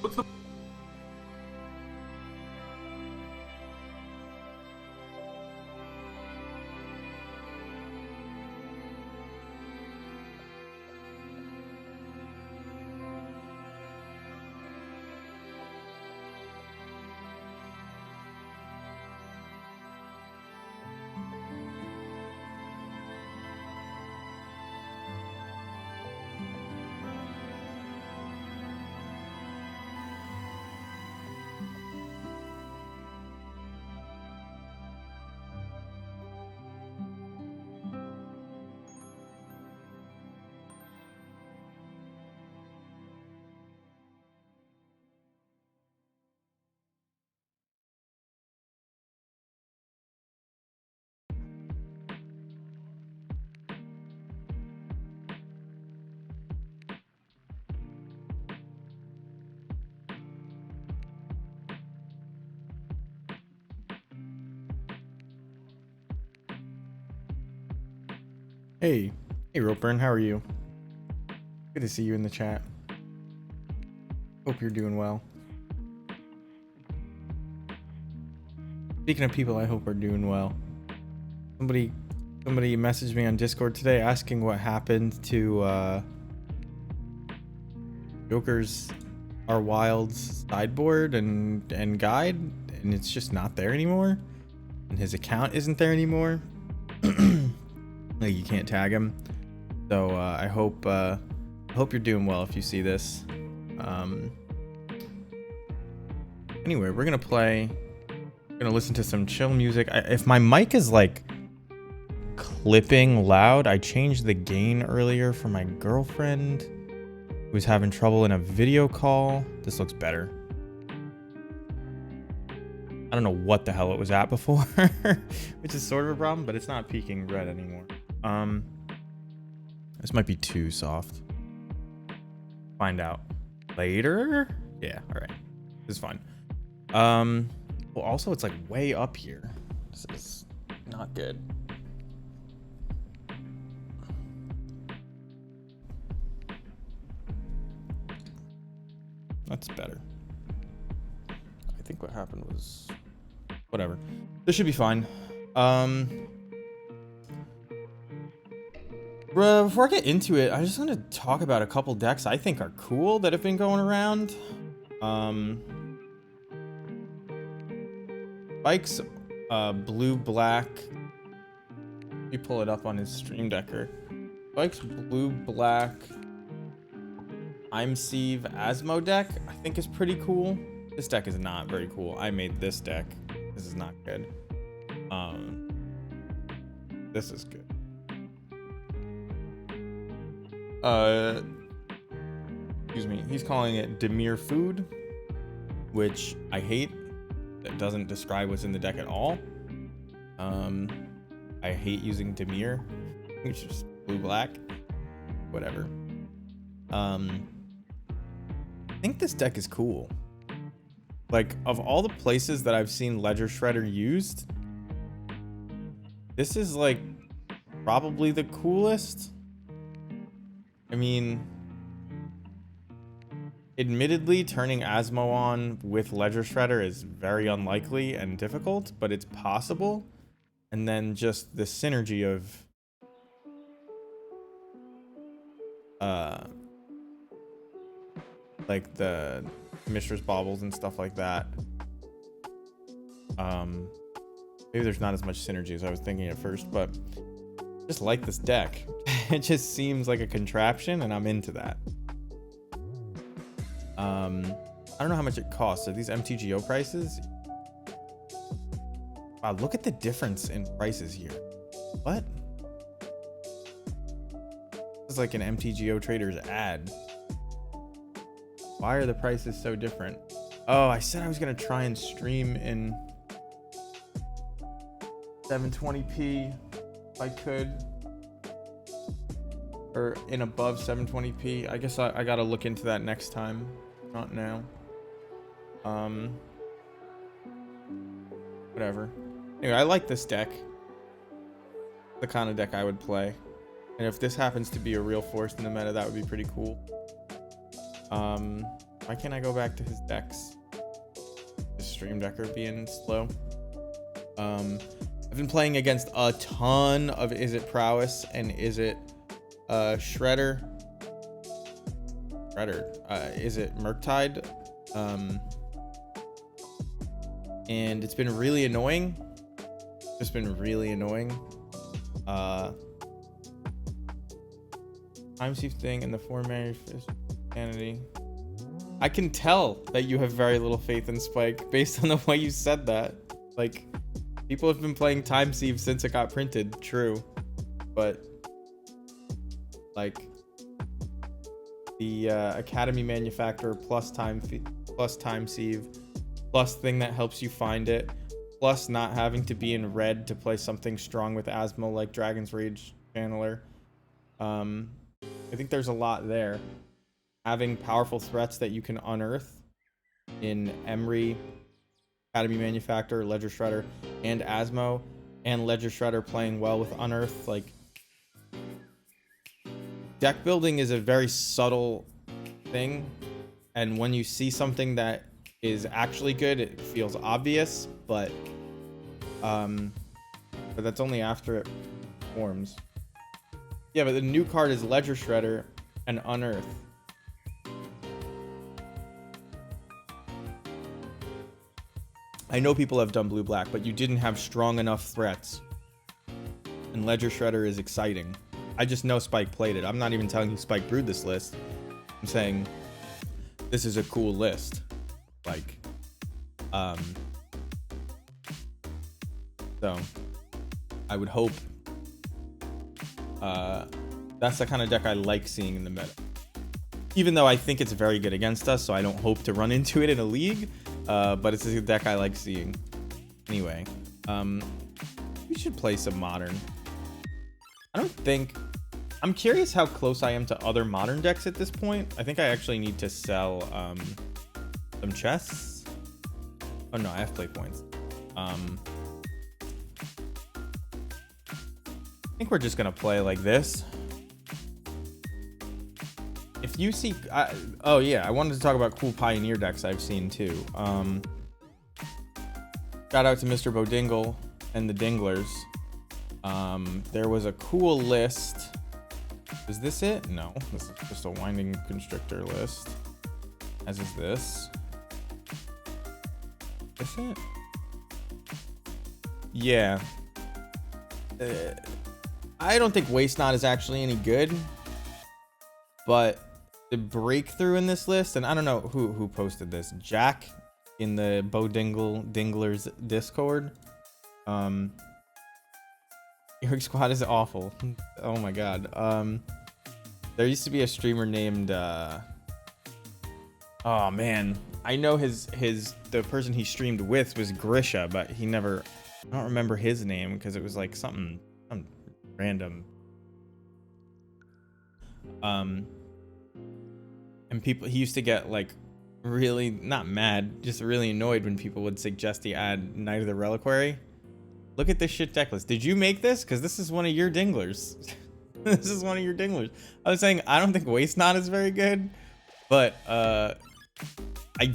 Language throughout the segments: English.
What's the Hey, Ropeburn, how are you? Good to see you in the chat. Hope you're doing well. Speaking of people I hope are doing well, somebody messaged me on Discord today asking what happened to Joker's Our Wilds sideboard and guide, and it's just not there anymore, and his account isn't there anymore. Like, you can't tag him. So I hope you're doing well if you see this. Anyway, we're gonna listen to some chill music. If my mic is like clipping loud, I changed the gain earlier for my girlfriend who was having trouble in a video call. This looks better. I don't know what the hell it was at before, which is sort of a problem, but it's not peaking red anymore. This might be too soft. Find out later. Yeah, all right. This is fine. Well, also it's like way up here. This is not good. That's better. I think what happened was whatever. This should be fine. Before I get into it, I just want to talk about a couple decks I think are cool that have been going around. Spike's blue-black. Let me pull it up on his Stream Decker. Spike's blue-black I'm Sieve Asmo deck I think is pretty cool. This deck is not very cool. I made this deck. This is not good. This is good. Excuse me. He's calling it Demir Food, which I hate. That doesn't describe what's in the deck at all. I hate using Demir, which is blue-black. Whatever. I think this deck is cool. Like, of all the places that I've seen Ledger Shredder used, this is like probably the coolest. I mean, admittedly, turning Asmo on with Ledger Shredder is very unlikely and difficult, but it's possible. And then just the synergy of like the Mishra's Baubles and stuff like that. Maybe there's not as much synergy as I was thinking at first, but I just like this deck. It just seems like a contraption, and I'm into that. I don't know how much it costs. Are these MTGO prices? Wow, look at the difference in prices here. What? This is like an MTGO Traders ad. Why are the prices so different? Oh, I said I was gonna try and stream in 720p if I could, or in above 720p. I guess I gotta look into that next time, not now. Whatever. Anyway, I like this deck. The kind of deck I would play, and if this happens to be a real force in the meta, that would be pretty cool. Why can't I go back to his decks? The Stream Decker being slow. I've been playing against a ton of Is It Prowess and Is It Shredder. Is It Murktide? And it's been really annoying. Just been really annoying. Time Thief thing and the 4-mana insanity. I can tell that you have very little faith in Spike based on the way you said that. Like, people have been playing Time Thief since it got printed, true. But, like, the Academy Manufacturer plus Time Thief, plus thing that helps you find it, plus not having to be in red to play something strong with Asmo like Dragon's Rage Channeler. I think there's a lot there. Having powerful threats that you can unearth in Emery, Academy Manufacturer, Ledger Shredder, and Asmo, and Ledger Shredder playing well with unearth. Like, deck building is a very subtle thing, and when you see something that is actually good, it feels obvious, but that's only after it forms. Yeah, but the new card is Ledger Shredder and Unearth. I know people have done blue-black, but you didn't have strong enough threats. And Ledger Shredder is exciting. I just know Spike played it. I'm not even telling you Spike brewed this list. I'm saying this is a cool list. Like, so I would hope that's the kind of deck I like seeing in the meta. Even though I think it's very good against us, so I don't hope to run into it in a league. But it's a deck I like seeing. Anyway, we should play some Modern. I'm curious how close I am to other Modern decks at this point. I think I actually need to sell some chests. Oh no, I have play points. I think we're just gonna play like this. If you see, oh yeah, I wanted to talk about cool Pioneer decks I've seen too. Shout out to Mr. Bodingle and the Dinglers. There was a cool list. Is this it? No, this is just a Winding Constrictor list. As is this. Is it? Yeah. I don't think Waste Not is actually any good, but the breakthrough in this list, and I don't know who posted this, Jack in the Dinglers Discord. Your squad is awful. Oh my god. There used to be a streamer named oh man, I know the person he streamed with was Grisha, but I don't remember his name because it was like some random. And he used to get like really not mad, just really annoyed when people would suggest he add Knight of the Reliquary. Look at this shit deck list. Did you make this? Because this is one of your Dinglers. This is one of your dinglers. I was saying I don't think Waste Not is very good, but I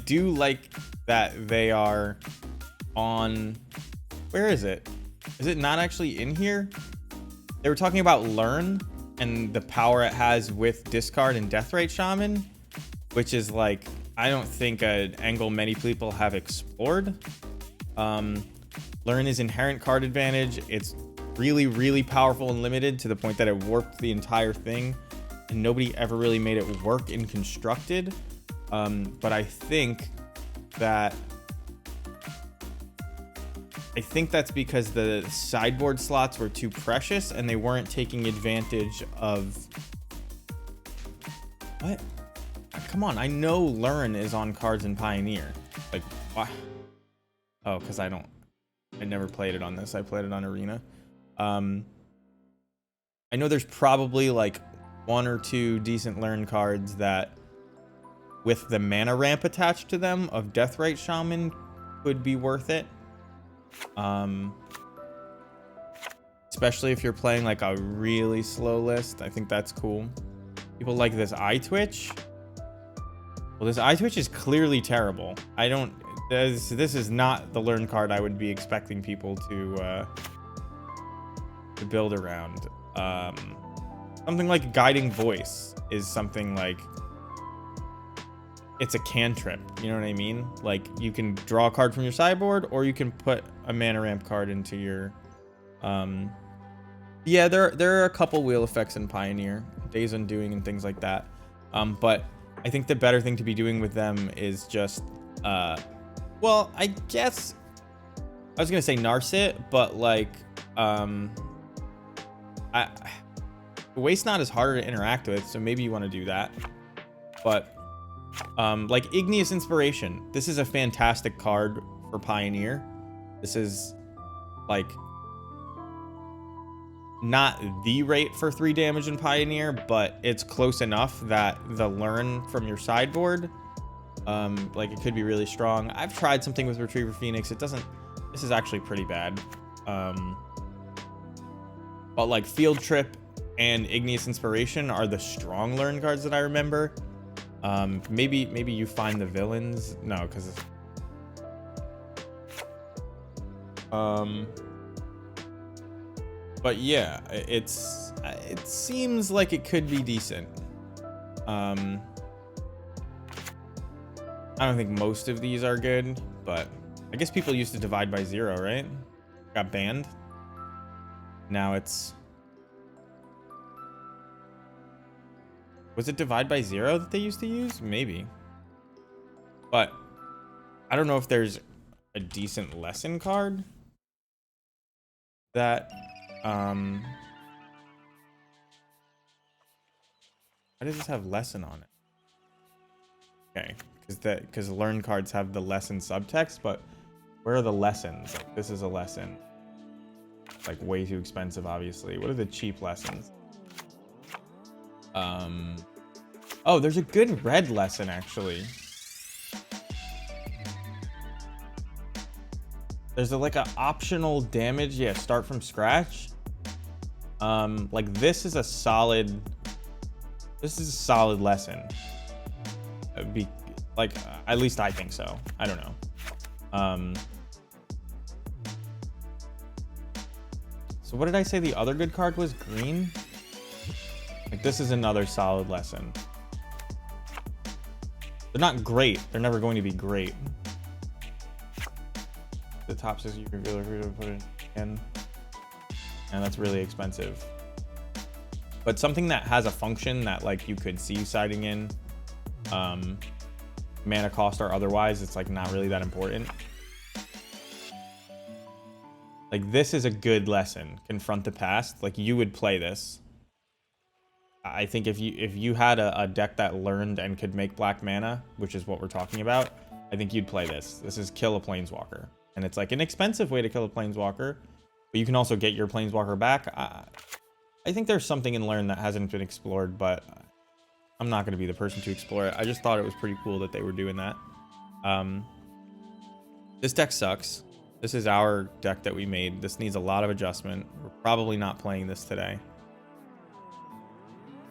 do like that they are on. Where is it? Is it not actually in here? They were talking about Learn and the power it has with Discard and Deathrite Shaman, which is like, I don't think an angle many people have explored. Learn is inherent card advantage. It's really, really powerful and limited to the point that it warped the entire thing, and nobody ever really made it work in Constructed. But I think that's because the sideboard slots were too precious and they weren't taking advantage of... What? Come on, I know Learn is on cards in Pioneer. Like, why? Oh, because I never played it on this. I played it on Arena. I know there's probably like 1 or 2 decent Learn cards that, with the mana ramp attached to them of Deathrite Shaman, could be worth it. Especially if you're playing like a really slow list. I think that's cool. People like this eye twitch. Well, this eye twitch is clearly terrible. This is not the Learn card I would be expecting people to build around. Something like Guiding Voice is something like, it's a cantrip, you know what I mean? Like, you can draw a card from your sideboard, or you can put a mana ramp card into your... Yeah, there are a couple wheel effects in Pioneer, Days Undoing and things like that. But I think the better thing to be doing with them is just... well, I guess... I was going to say Narset, but like... Waste Not is harder to interact with, so maybe you want to do that. But... like Igneous Inspiration, this is a fantastic card for Pioneer. This is like not the rate for 3 damage in Pioneer, but it's close enough that the Learn from your sideboard, like, it could be really strong. I've tried something with Retriever Phoenix. This is actually pretty bad. But like Field Trip and Igneous Inspiration are the strong Learn cards that I remember. Maybe you find the villains. No, because but yeah, it seems like it could be decent. I don't think most of these are good, but I guess people used to divide by 0, right? Got banned. Now it's... Was it divide by 0 that they used to use? Maybe. But I don't know if there's a decent lesson card that why does this have lesson on it? Okay, because Learn cards have the lesson subtext, but where are the lessons? Like, this is a lesson. It's like way too expensive, obviously. What are the cheap lessons? Oh, there's a good red lesson, actually. There's like a optional damage. Yeah, start from scratch. Like, this is a solid lesson. Like, at least I think so. I don't know. So what did I say the other good card was? Green? Like, this is another solid lesson. They're not great. They're never going to be great. The top says you can feel free to put it in. And that's really expensive. But something that has a function that, like, you could see siding in, mana cost or otherwise, it's like not really that important. Like, this is a good lesson. Confront the past. Like, you would play this. I think if you had a deck that learned and could make black mana, which is what we're talking about, I think you'd play this. This is kill a Planeswalker. And it's like an expensive way to kill a Planeswalker, but you can also get your Planeswalker back. I think there's something in Learn that hasn't been explored, but I'm not going to be the person to explore it. I just thought it was pretty cool that they were doing that. This deck sucks. This is our deck that we made. This needs a lot of adjustment. We're probably not playing this today.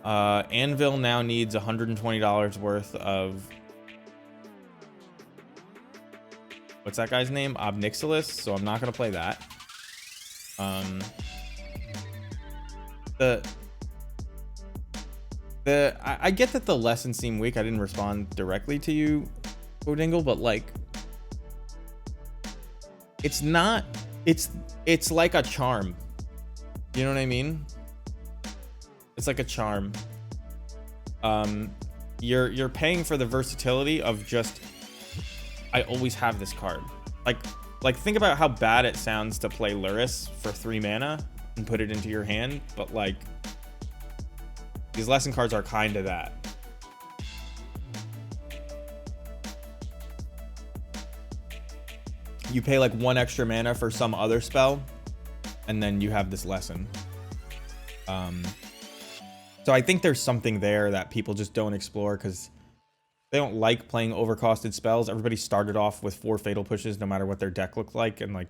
Anvil now needs $120 worth of... What's that guy's name? Obnixilis, so I'm not going to play that. I get that the lessons seem weak. I didn't respond directly to you, Odingle, but like... It's not... It's like a charm. You know what I mean? It's like a charm. You're paying for the versatility of just... I always have this card. Like think about how bad it sounds to play Luris for 3 mana and put it into your hand, but like these lesson cards are kind of that. You pay like 1 extra mana for some other spell, and then you have this lesson. So I think there's something there that people just don't explore because they don't like playing overcosted spells. Everybody started off with 4 fatal pushes no matter what their deck looked like, and like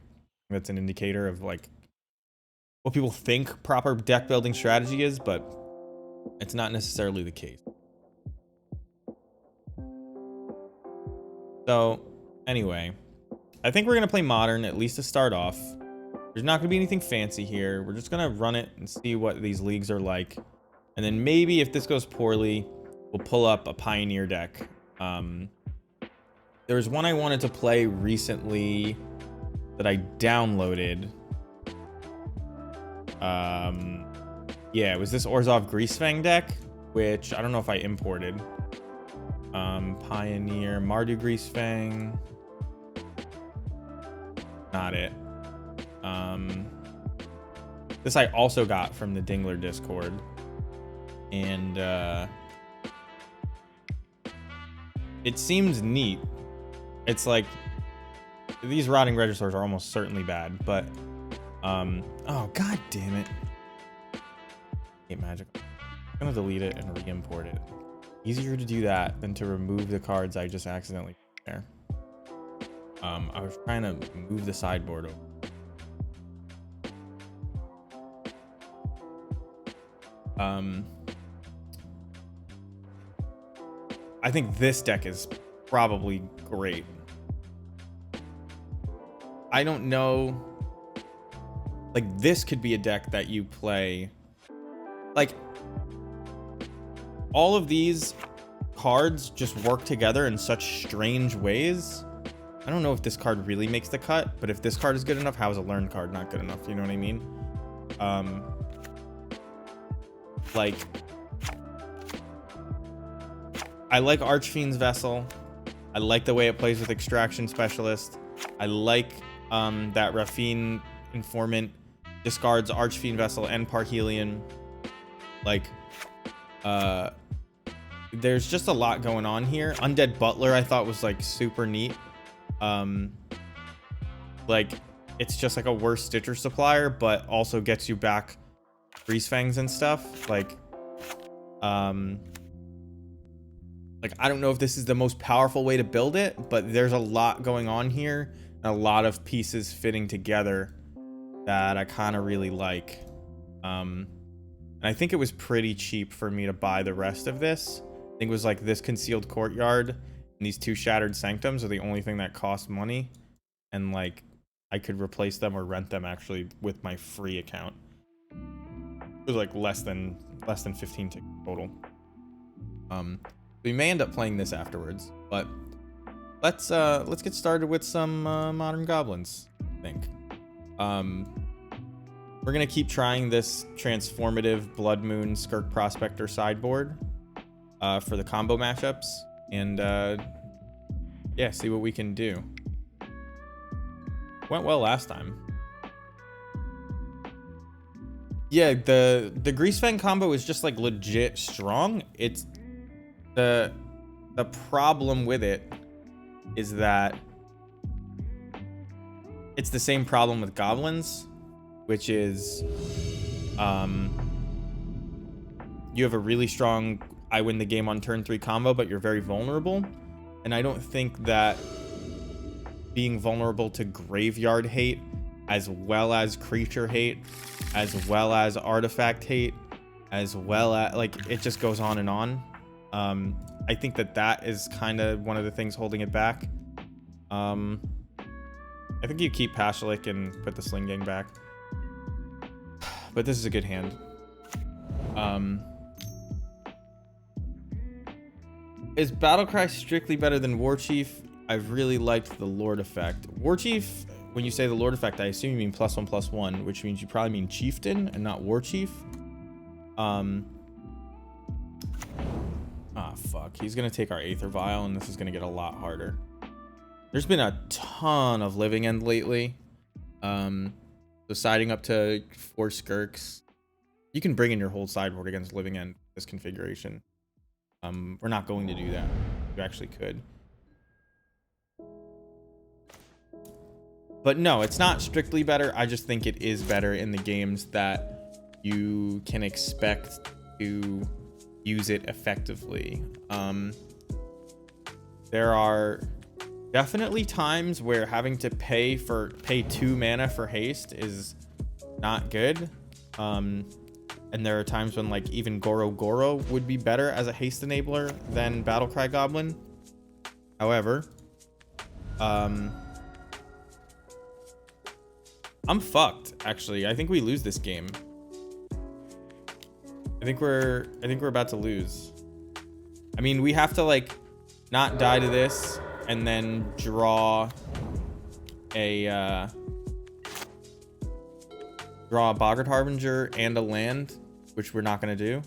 that's an indicator of like what people think proper deck building strategy is, but it's not necessarily the case. So anyway, I think we're gonna play modern, at least to start off. There's not gonna be anything fancy here. We're just gonna run it and see what these leagues are like, and then maybe if this goes poorly, we'll pull up a Pioneer deck. There was one I wanted to play recently that I downloaded. Yeah, it was this Orzhov Greasefang deck, which I don't know if I imported. Pioneer, Mardu Greasefang. Not it. This I also got from the Dingler Discord. And it seems neat. It's like these rotting registers are almost certainly bad, but oh god damn it. Hate magic. I'm gonna delete it and re-import it. Easier to do that than to remove the cards I just accidentally put there. I was trying to move the sideboard over. I think this deck is probably great. I don't know. Like, this could be a deck that you play. Like, all of these cards just work together in such strange ways. I don't know if this card really makes the cut, but if this card is good enough, how is a learned card not good enough? You know what I mean? Like, I like Archfiend's Vessel. I like the way it plays with Extraction Specialist. I like that Raffine Informant discards Archfiend Vessel and Parhelion. Like, there's just a lot going on here. Undead Butler I thought was like super neat. Like, it's just like a worse Stitcher supplier, but also gets you back Greasefangs and stuff. Like, I don't know if this is the most powerful way to build it, but there's a lot going on here and a lot of pieces fitting together that I kind of really like. And I think it was pretty cheap for me to buy the rest of this. I think it was like this Concealed Courtyard and these 2 Shattered Sanctums are the only thing that cost money, and like I could replace them or rent them actually with my free account. It was like less than 15 tickets total. We may end up playing this afterwards, but let's get started with some modern goblins, I think. We're gonna keep trying this transformative Blood Moon Skirk Prospector sideboard for the combo mashups, and yeah, see what we can do. Went well last time. Yeah, the Greasefang combo is just like legit strong. It's the problem with it is that it's the same problem with goblins, which is you have a really strong I win the game on turn 3 combo, but you're very vulnerable. And I don't think that being vulnerable to graveyard hate, as well as creature hate, as well as artifact hate, as well as like it just goes on and on. I think that is kind of one of the things holding it back. I think you keep Pashalik and put the Sling Gang back, but this is a good hand. Is Battlecry strictly better than Warchief? I've really liked the Lord effect. Warchief, when you say the Lord effect, I assume you mean +1/+1, which means you probably mean Chieftain and not Warchief. Fuck. He's gonna take our Aether Vial, and this is gonna get a lot harder. There's been a ton of Living End lately. So siding up to 4 Skirks. You can bring in your whole sideboard against Living End this configuration. We're not going to do that. You actually could. But no, it's not strictly better. I just think it is better in the games that you can expect to use it effectively. There are definitely times where having to pay 2 mana for haste is not good. And there are times when like even Goro Goro would be better as a haste enabler than Battlecry Goblin. However, I'm fucked actually. I think we lose this game. I think we're about to lose. I mean, we have to like not die to this and then draw a Boggart Harbinger and a land, which we're not going to do.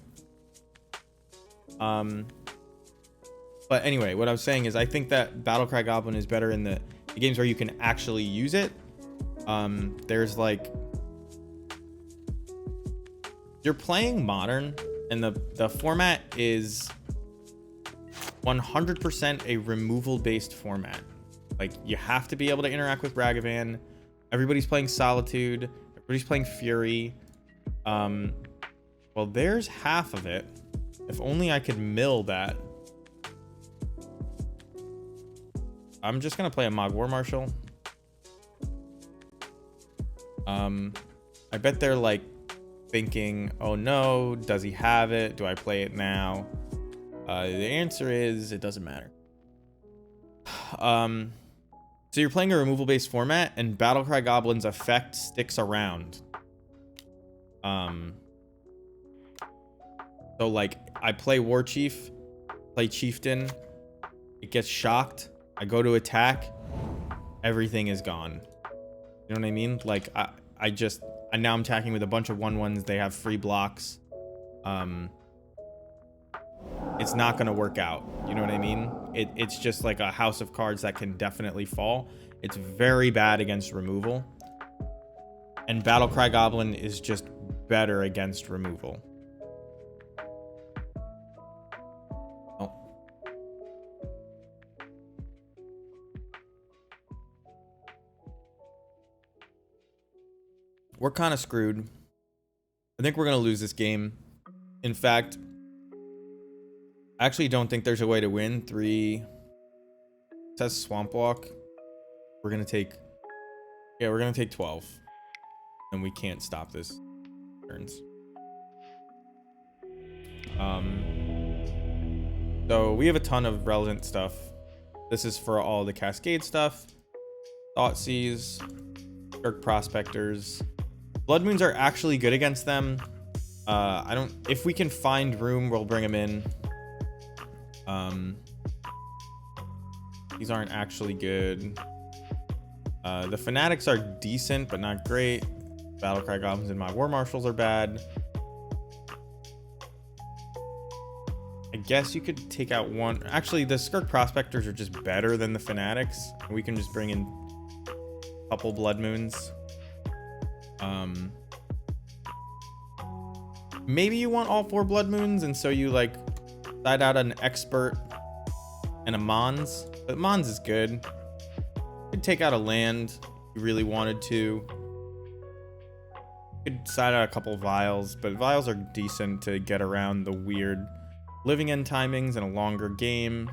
But anyway, what I was saying is I think that Battlecry Goblin is better in the games where you can actually use it. There's like, you're playing Modern, and the format is 100% a removal-based format. Like, you have to be able to interact with Ragavan. Everybody's playing Solitude. Everybody's playing Fury. Well, there's half of it. If only I could mill that. I'm just gonna play a Mog War Marshal. I bet they're like thinking, oh no, does he have it? Do I play it now? The answer is it doesn't matter. So you're playing a removal based format, and Battlecry Goblin's effect sticks around. So like I play Warchief, play Chieftain, it gets shocked, I go to attack, everything is gone. You know what I mean? Like now I'm attacking with a bunch of 1/1s. They have free blocks. It's not gonna work out. You know what I mean? It's just like a house of cards that can definitely fall. It's very bad against removal. And Battlecry Goblin is just better against removal. Oh. We're kind of screwed. I think we're going to lose this game. In fact, I actually don't think there's a way to win. 3 says Swamp Walk. We're going to take 12. And we can't stop this turns. So we have a ton of relevant stuff. This is for all the Cascade stuff. Thoughtseize, Dark Prospectors. Blood Moons are actually good against them. If we can find room, we'll bring them in. These aren't actually good. The Fanatics are decent, but not great. Battlecry Goblins and my War Marshals are bad. I guess you could take out one. Actually, the Skirk Prospectors are just better than the Fanatics. We can just bring in a couple Blood Moons. Maybe you want all 4 Blood Moons, and so you like side out an Expert and a Mons. But Mons is good. You could take out a land if you really wanted to. You could side out a couple Vials, but Vials are decent to get around the weird Living End timings and a longer game.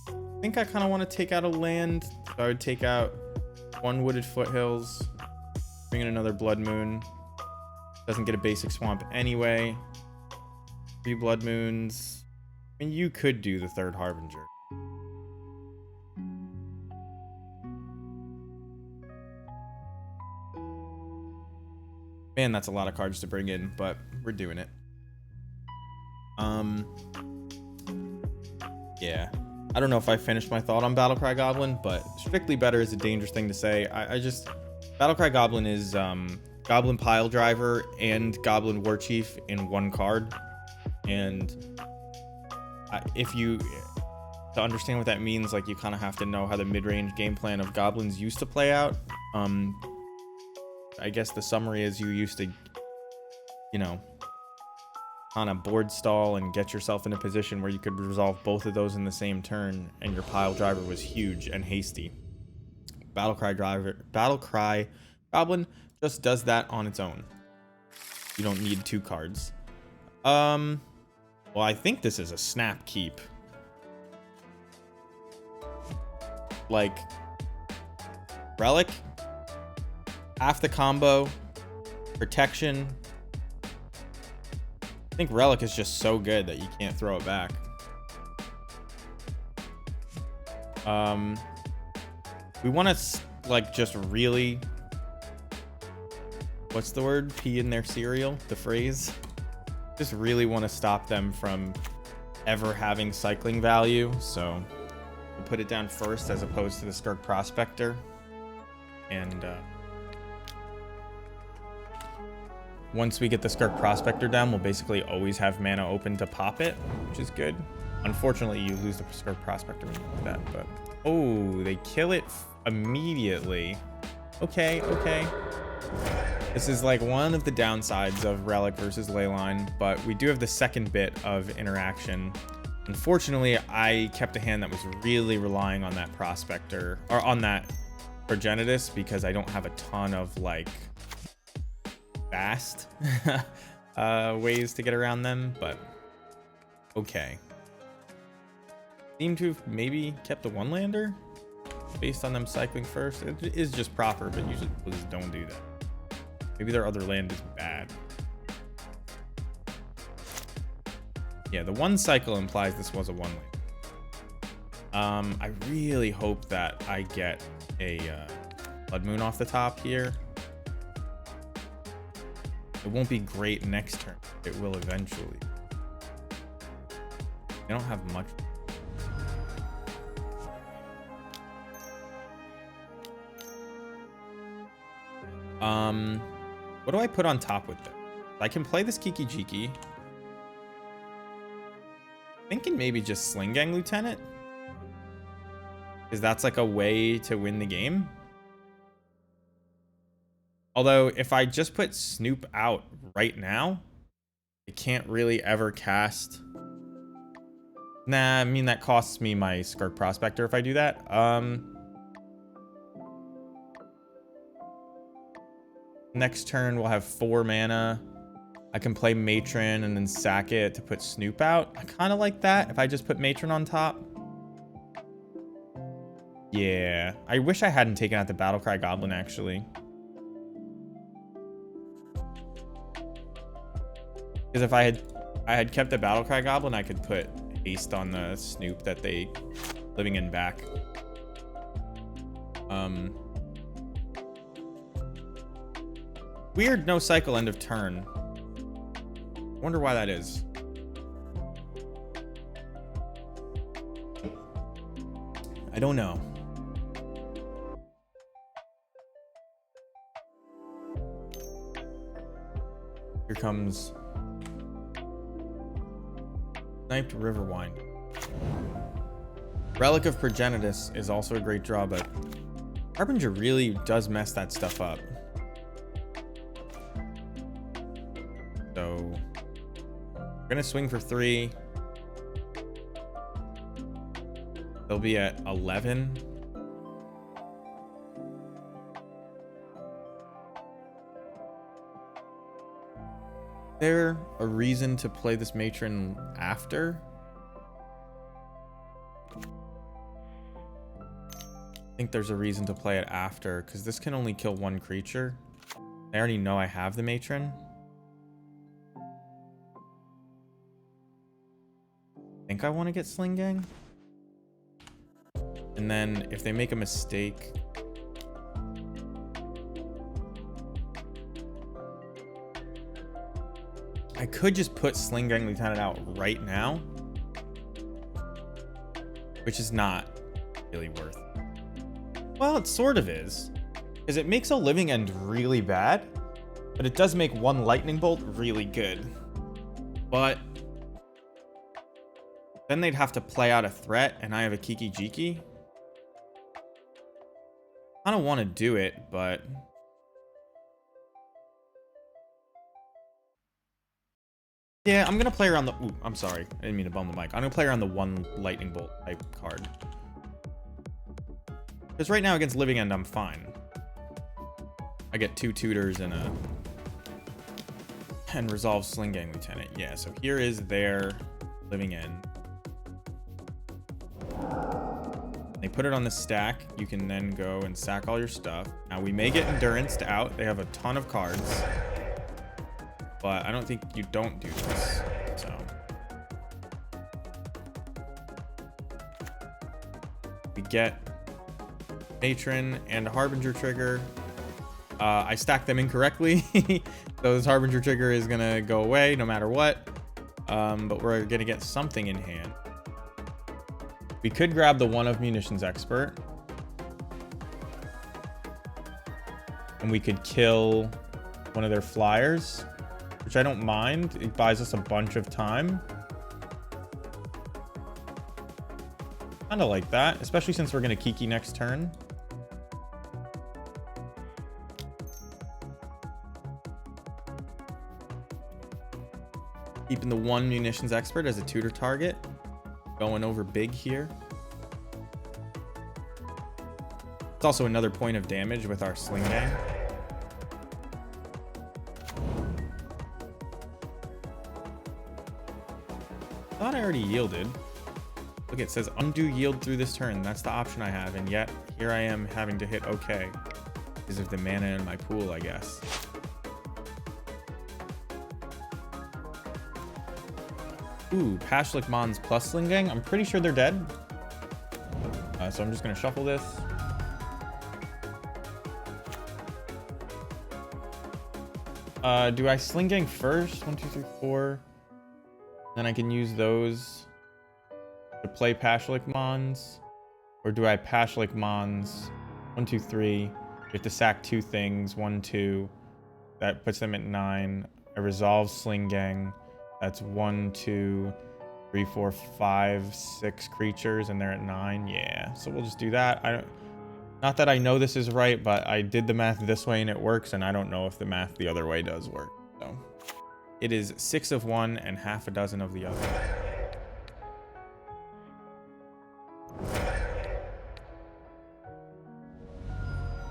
I think I kind of want to take out a land. So I would take out 1 Wooded Foothills, bring in another Blood Moon. Doesn't get a basic swamp anyway. 3 blood moons. I mean, you could do the 3rd Harbinger. Man, that's a lot of cards to bring in, but we're doing it. Yeah. I don't know if I finished my thought on Battlecry Goblin, but strictly better is a dangerous thing to say. I just... Battlecry Goblin is Goblin Pile Driver and Goblin War Chief in one card. And if you... To understand what that means, like, you kind of have to know how the mid-range game plan of Goblins used to play out. I guess the summary is you used to, you know, on a board stall and get yourself in a position where you could resolve both of those in the same turn, and your pile driver was huge and hasty. Battlecry Goblin just does that on its own. You don't need 2 cards. Well, I think this is a snap keep. Like, Relic, half the combo, protection. I think Relic is just so good that you can't throw it back. We want to, like, just really... What's the word? Pee in their cereal? The phrase? Just really want to stop them from ever having cycling value, so we'll put it down first as opposed to the Skirk Prospector. And once we get the Skirk Prospector down, we'll basically always have mana open to pop it, which is good. Unfortunately, you lose the Skirk Prospector when you do that, but... Oh, they kill it immediately. Okay, okay. This is like one of the downsides of Relic versus Leyline, but we do have the second bit of interaction. Unfortunately, I kept a hand that was really relying on that Prospector, or on that Progenitus, because I don't have a ton of, like, fast ways to get around them, but okay. Seem to have maybe kept a 1-lander based on them cycling first. It is just proper, but usually people just don't do that. Maybe their other land is bad. Yeah, the 1 cycle implies this was a 1-lander. I really hope that I get a Blood Moon off the top here. It won't be great next turn. It will eventually. I don't have much. What do I put on top with this? I can play this Kiki Jiki. Thinking maybe just Sling Gang Lieutenant, because that's like a way to win the game. Although if I just put Snoop out right now, it can't really ever cast. Nah, I mean, that costs me my Skirk Prospector if I do that. Next turn we'll have 4 mana. I can play Matron and then sack it to put Snoop out. I kind of like that if I just put Matron on top. Yeah, I wish I hadn't taken out the Battlecry Goblin, actually. Because if I had kept the Battlecry Goblin, I could put haste on the Snoop that they living in back. Weird no cycle end of turn. Wonder why that is. I don't know. Here comes Sniped Riverwine. Relic of Progenitus is also a great draw, but Harbinger really does mess that stuff up. So we're gonna swing for 3. They'll be at 11. Is there a reason to play this Matron after? I think there's a reason to play it after, because this can only kill 1 creature. I already know I have the Matron. think I want to get Sling Gang. And then if they make a mistake, I could just put Sling Gang Lieutenant out right now, which is not really worth it. Well, it sort of is, because it makes a Living End really bad, but it does make one Lightning Bolt really good. But then they'd have to play out a threat, and I have a Kiki Jiki. I don't want to do it, but yeah, I'm gonna play around the. Ooh, I'm sorry, I didn't mean to bum the mic. I'm gonna play around the one Lightning Bolt type card, because right now against Living End, I'm fine. I get 2 tutors and resolve Sling Gang Lieutenant. Yeah, so here is their Living End. They put it on the stack. You can then go and sack all your stuff. Now we may get Endurance out. They have a ton of cards, but I don't think you don't do this. So we get Matron and a Harbinger trigger. I stacked them incorrectly, so this Harbinger trigger is gonna go away no matter what. But we're gonna get something in hand. We could grab the one of Munitions Expert, and we could kill one of their flyers, which I don't mind. It buys us a bunch of time. Kind of like that, especially since we're gonna Kiki next turn. Keeping the one Munitions Expert as a tutor target. Going over big here. It's also another point of damage with our Sling Gang. Thought I already yielded. Look, it says undo yield through this turn. That's the option I have, and yet here I am having to hit OK because of the mana in my pool, I guess. Ooh, Pashlik Mons plus Sling Gang. I'm pretty sure they're dead. So I'm just going to shuffle this. Do I Sling Gang first? 1, 2, 3, 4. Then I can use those to play Pashlik Mons. Or do I Pashlik Mons? 1, 2, 3. You have to sack 2 things. 1, 2. That puts them at 9. I resolve Sling Gang. That's 1, 2, 3, 4, 5, 6 creatures, and they're at 9. Yeah, so we'll just do that. Not that I know this is right, but I did the math this way and it works, and I don't know if the math the other way does work. So it is 6 of one and half a dozen of the other.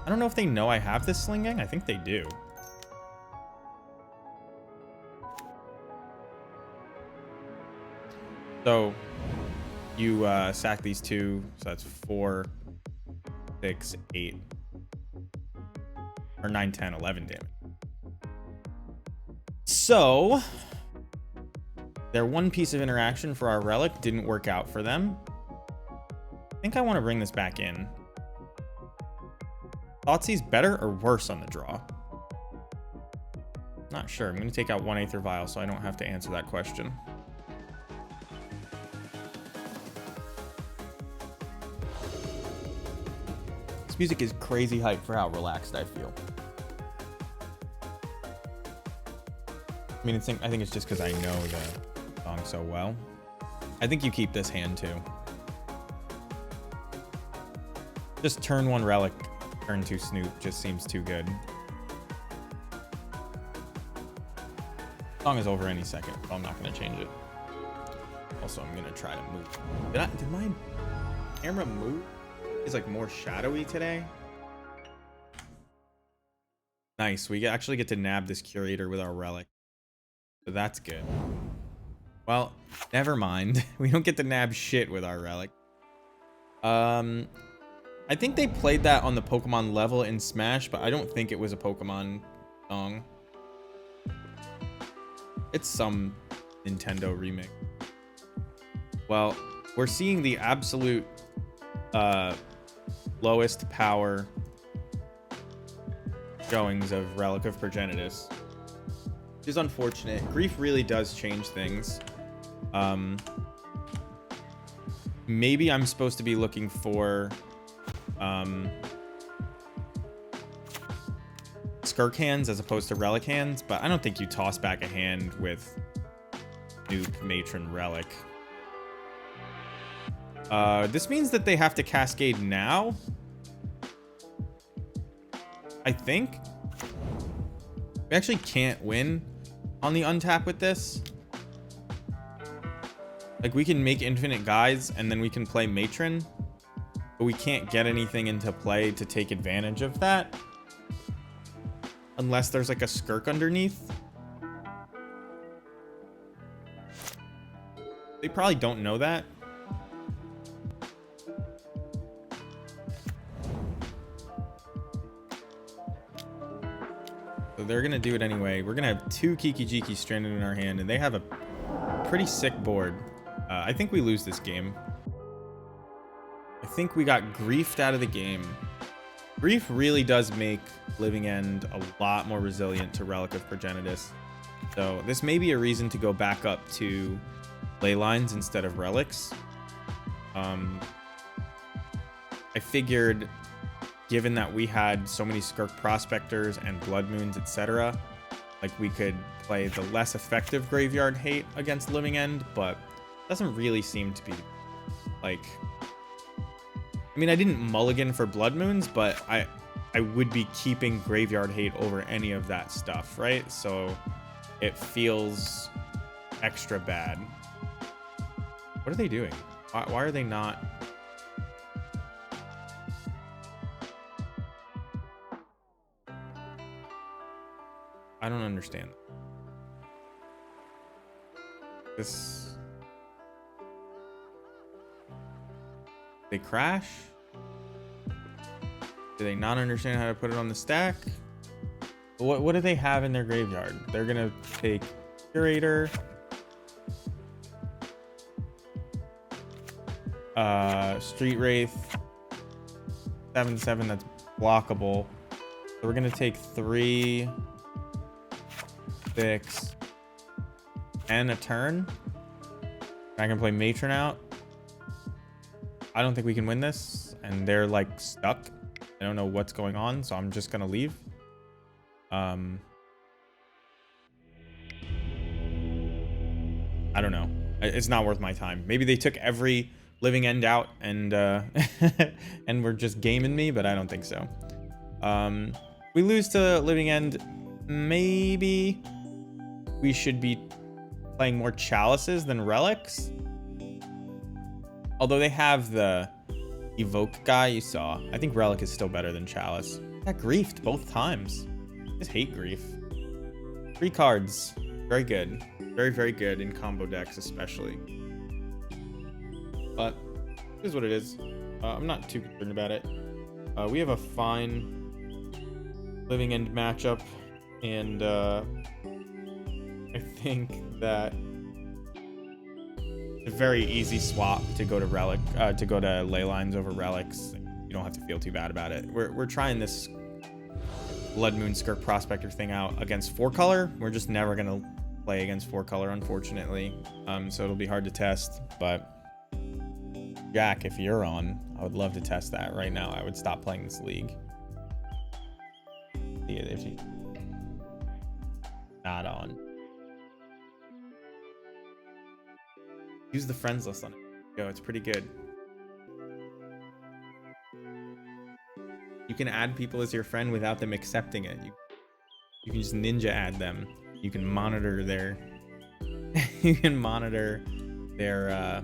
I don't know if they know I have this Sling Gang. I think they do. So you sack these 2, so that's 4, 6, 8, or 9, 10, 11 damage. So their one piece of interaction for our relic didn't work out for them. I think I want to bring this back in. Thoughtseize better or worse on the draw? Not sure. I'm going to take out 1 Aether Vial so I don't have to answer that question. This music is crazy hype for how relaxed I feel. I mean, I think it's just because I know the song so well. I think you keep this hand too. Just turn 1 relic, turn 2 Snoop just seems too good. Song is over any second, so I'm not going to change it. Also, I'm going to try to move. Did my camera move? It's like more shadowy today. Nice. We actually get to nab this curator with our relic. So that's good. Well, never mind. We don't get to nab shit with our relic. I think they played that on the Pokemon level in Smash, but I don't think it was a Pokemon song. It's some Nintendo remix. Well, we're seeing the absolute lowest power goings of Relic of Progenitus, which is unfortunate. Grief really does change things. Maybe I'm supposed to be looking for Skirk hands as opposed to Relic hands, but I don't think you toss back a hand with Nuke, Matron, Relic. This means that they have to Cascade now, I think. We actually can't win on the untap with this. Like, we can make infinite guys and then we can play Matron, but we can't get anything into play to take advantage of that unless there's like a Skirk underneath. They probably don't know that. So they're gonna do it anyway. We're gonna have 2 Kiki Jiki stranded in our hand, and they have a pretty sick board. I think we lose this game. I think we got griefed out of the game. Grief really does make Living End a lot more resilient to Relic of Progenitus. So this may be a reason to go back up to ley lines instead of relics. I figured, given that we had so many Skirk Prospectors and Blood Moons, etc., like, we could play the less effective Graveyard Hate against Living End, but doesn't really seem to be, like... I mean, I didn't mulligan for Blood Moons, but I would be keeping Graveyard Hate over any of that stuff, right? So it feels extra bad. What are they doing? Why are they not... I don't understand. This... They crash? Do they not understand how to put it on the stack? What do they have in their graveyard? They're gonna take Curator, Street Wraith, 7/7 that's blockable. So we're gonna take 3, 6, and a turn. I can play Matron out. I don't think we can win this, and they're like stuck. I don't know what's going on, so I'm just gonna leave. I don't know. It's not worth my time. Maybe they took every Living End out and and were just gaming me, but I don't think so. We lose to Living End. Maybe we should be playing more Chalices than Relics. Although they have the Evoke guy you saw. I think Relic is still better than Chalice. Got griefed both times. I just hate grief. 3 cards. Very good. Very, very good in combo decks especially. But it is what it is. I'm not too concerned about it. We have a fine Living End matchup. And I think that a very easy swap to go to Relic, to go to ley lines over Relics. You don't have to feel too bad about it. We're trying this Blood Moon Skirk Prospector thing out against 4-color. We're just never gonna play against 4-color, unfortunately. So it'll be hard to test. But Jack, if you're on, I would love to test that right now. I would stop playing this league. See it if he's not on. Use the friends list on it. Yo, it's pretty good. You can add people as your friend without them accepting it. You can just ninja add them. You can monitor their you can monitor their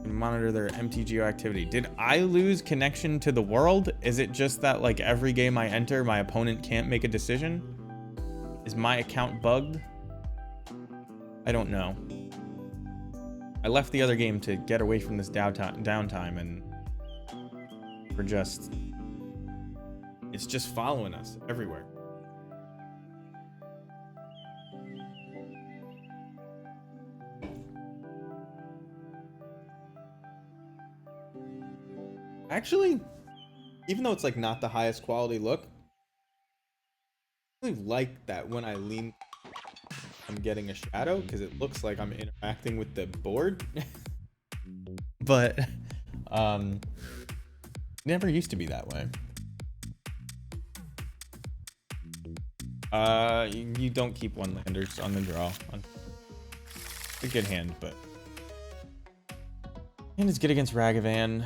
monitor their MTGO activity. Did I lose connection to the world? Is it just that, like, every game I enter, my opponent can't make a decision? Is my account bugged? I don't know. I left the other game to get away from this downtime, and We're just... It's just following us everywhere. Actually, even though it's like not the highest quality look, I really like that when I lean, I'm getting a shadow because it looks like I'm interacting with the board. But never used to be that way. You don't keep one landers on the draw. It's a good hand, but hand is good against Ragavan.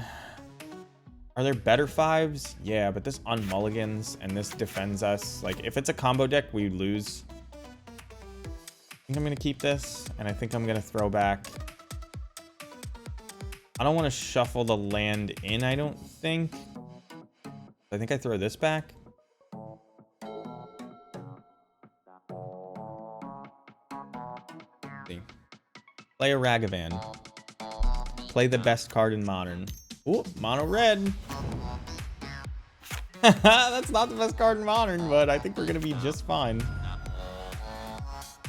Are there better fives? Yeah, but this unmulligans and this defends us. Like, if it's a combo deck, we lose. I think I'm gonna keep this, and I think I'm gonna throw back. I don't want to shuffle the land in, I don't think. I think I throw this back. Play a Ragavan. Play the best card in Modern. Ooh, mono red. That's not the best card in Modern, but I think we're gonna be just fine.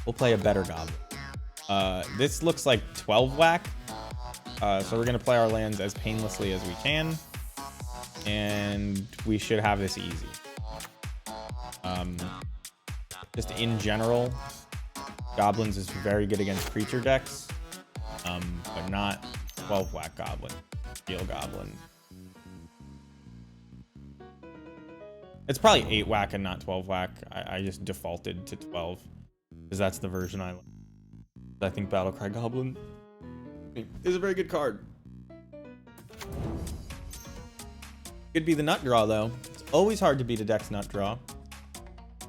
We'll play a better Goblin. This looks like 12 whack. So we're gonna play our lands as painlessly as we can. And we should have this easy. Just in general, Goblins is very good against creature decks. But not 12 whack Goblin. Steel Goblin. It's probably 8 whack and not 12 whack. I just defaulted to 12 because that's the version I like. I think Battlecry Goblin is a very good card. Could be the nut draw though. It's always hard to beat a deck's nut draw.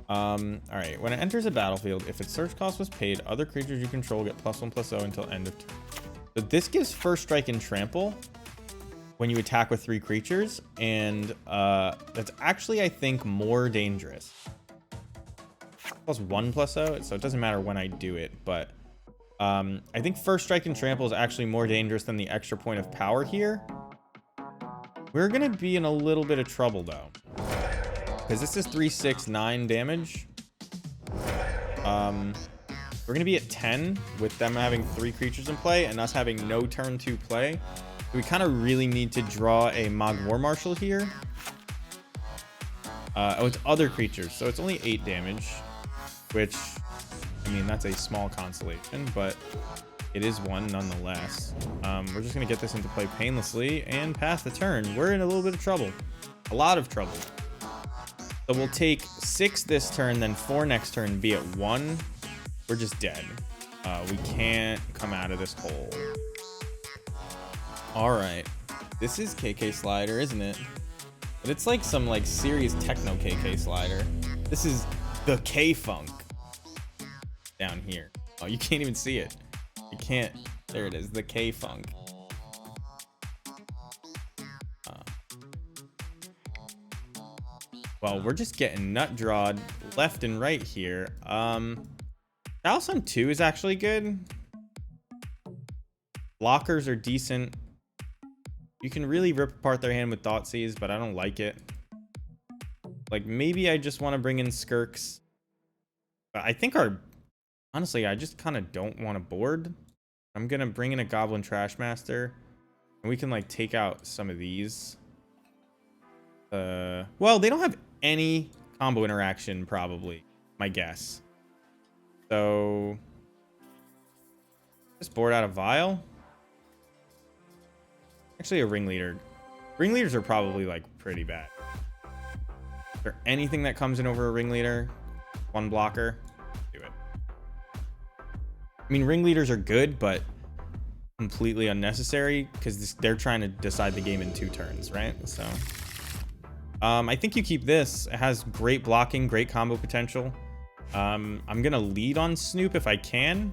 All right. When it enters a battlefield, if its search cost was paid, other creatures you control get +1/+0 until end of turn. So this gives first strike and trample when you attack with 3 creatures, and that's actually, I think, more dangerous. +1/+0, so it doesn't matter when I do it, but I think first strike and trample is actually more dangerous than the extra point of power here. We're gonna be in a little bit of trouble though, because this is 3, 6, 9 damage. We're gonna be at 10 with them having 3 creatures in play and us having no turn 2 play. We kind of really need to draw a Mogg War Marshal here. Oh, it's other creatures, so it's only 8 damage, which, I mean, that's a small consolation, but it is one nonetheless. We're just gonna get this into play painlessly and pass the turn. We're in a little bit of trouble, a lot of trouble. So we'll take 6 this turn, then 4 next turn, be at 1. We're just dead. We can't come out of this hole. All right, this is KK Slider, isn't it? But it's like some like serious techno KK Slider. This is the K-Funk down here. Oh, you can't even see it. You can't. There it is, the K-Funk. Well, we're just getting nut drawed left and right here. Chalice on 2 is actually good. Blockers are decent. You can really rip apart their hand with Thoughtseize, but I don't like it. Like, maybe I just want to bring in Skirks. But I think honestly, I just kind of don't want to board. I'm going to bring in a Goblin Trashmaster. And we can, like, take out some of these. Well, they don't have any combo interaction, probably. My guess. So, just board out a Vial. Actually, a Ringleader. Ringleaders are probably, like, pretty bad. Is there anything that comes in over a Ringleader? One blocker? Do it. I mean, Ringleaders are good, but completely unnecessary because they're trying to decide the game in 2 turns, right? So, I think you keep this. It has great blocking, great combo potential. I'm gonna lead on Snoop if I can,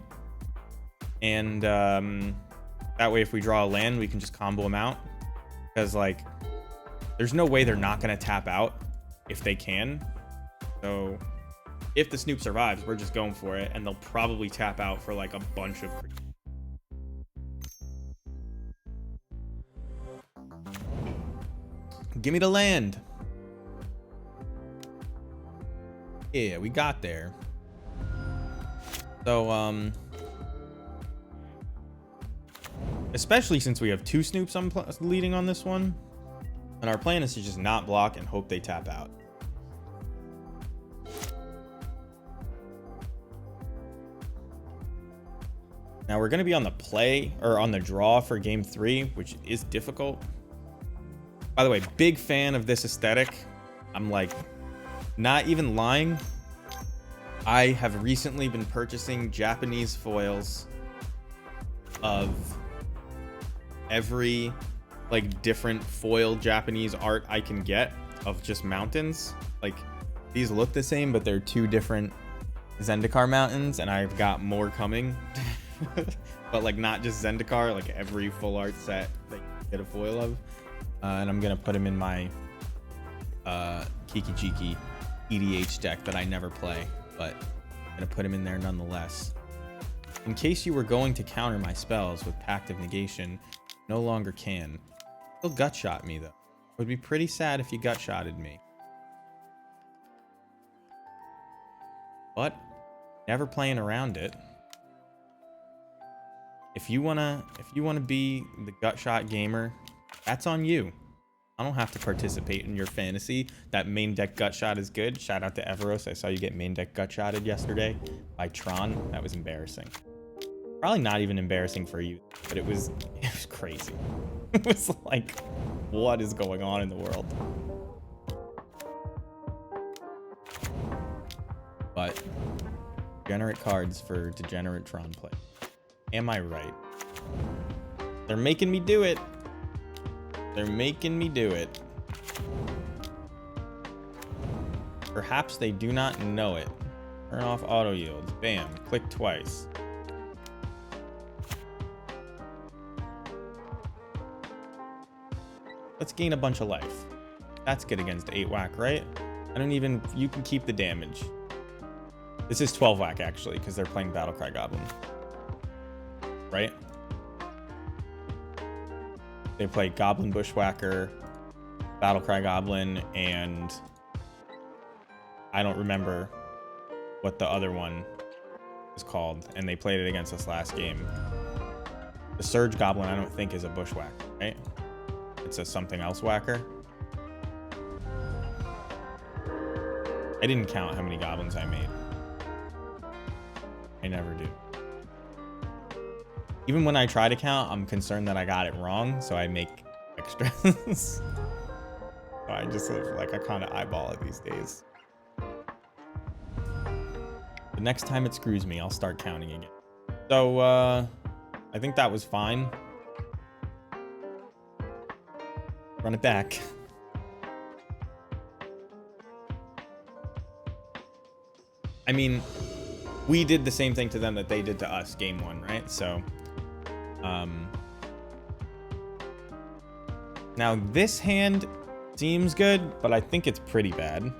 and that way if we draw a land we can just combo them out, because like there's no way they're not gonna tap out if they can. So if the Snoop survives, we're just going for it, and they'll probably tap out for like a bunch of Give me the land. Yeah, we got there. So, especially since we have 2 Snoops leading on this one. And our plan is to just not block and hope they tap out. Now we're going to be on the play or on the draw for game 3, which is difficult. By the way, big fan of this aesthetic. I'm like, not even lying. I have recently been purchasing Japanese foils of every like different foil Japanese art I can get of just mountains. Like these look the same, but they're 2 different Zendikar mountains, and I've got more coming. But like not just Zendikar, like every full art set that you get a foil of. And I'm gonna put them in my Kiki Jiki EDH deck that I never play, but I'm gonna put them in there nonetheless. In case you were going to counter my spells with Pact of Negation, no longer can. Still gut shot me though. It would be pretty sad if you gut shotted me. But never playing around it. If you wanna be the gut shot gamer, that's on you. I don't have to participate in your fantasy. That main deck gut shot is good. Shout out to Everos. I saw you get main deck gut shotted yesterday by Tron. That was embarrassing. Probably not even embarrassing for you, but it was crazy. It was like, what is going on in the world? But degenerate cards for degenerate Tron play. Am I right? They're making me do it. They're making me do it. Perhaps they do not know it. Turn off auto yields. Bam. Click twice. Let's gain a bunch of life. That's good against 8 whack, right? I don't even... You can keep the damage. This is 12 whack, actually, because they're playing Battlecry Goblin. Right? They play Goblin Bushwhacker, Battlecry Goblin, and... I don't remember what the other one is called, and they played it against us last game. The Surge Goblin, I don't think, is a Bushwhacker, right? It's a something else whacker. I didn't count how many goblins I made. I never do. Even when I try to count, I'm concerned that I got it wrong, so I make extras. So I just like, I kind of eyeball it these days. The next time it screws me, I'll start counting again. So I think that was fine. Run it back. I mean, we did the same thing to them that they did to us game 1, right? So now this hand seems good, but I think it's pretty bad.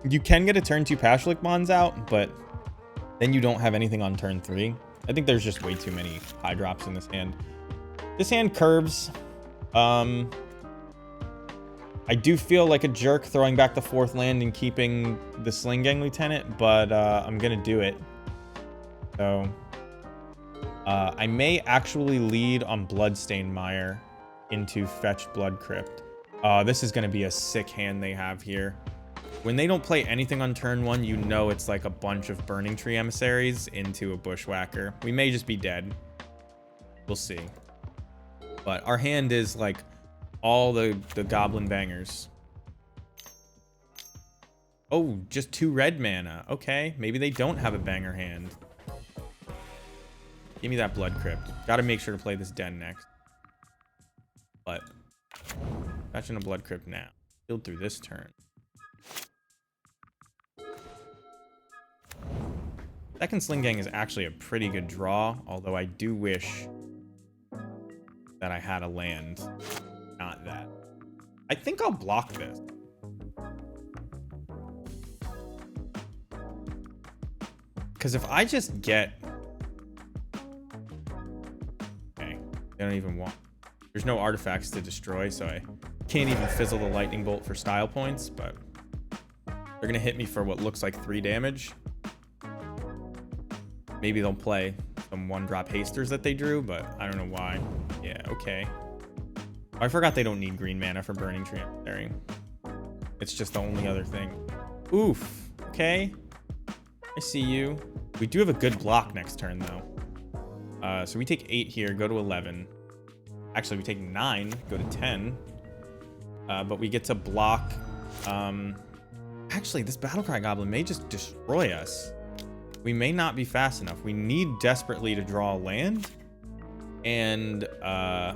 You can get a turn 2 Pashlik Bonds out, but then you don't have anything on turn 3. I think there's just way too many high drops in this hand. This hand curves. I do feel like a jerk throwing back the 4th land and keeping the Sling Gang Lieutenant, but I'm gonna do it. So I may actually lead on Bloodstained Mire into Fetch Blood Crypt. This is gonna be a sick hand they have here. When they don't play anything on turn 1, you know it's like a bunch of Burning Tree Emissaries into a Bushwhacker. We may just be dead. We'll see. But our hand is like all the goblin bangers. Oh, just 2 red mana. Okay, maybe they don't have a banger hand. Give me that Blood Crypt. Gotta make sure to play this Den next. But fetching a Blood Crypt now. Build through this turn. Second Sling Gang is actually a pretty good draw, although I do wish that I had a land. Not that. I think I'll block this. Because if I just get... Okay, they don't even want There's no artifacts to destroy, so I can't even fizzle the lightning bolt for style points, but they're gonna hit me for what looks like 3 damage. Maybe they'll play some 1-drop hasters that they drew, but I don't know why. Yeah, okay. Oh, I forgot they don't need green mana for Burning Tree Emissary. It's just the only other thing. Oof. Okay. I see you. We do have a good block next turn, though. So we take 8 here, go to 11. Actually, we take 9, go to 10. But we get to block. Actually, this Battlecry Goblin may just destroy us. We may not be fast enough. We need desperately to draw a land. And I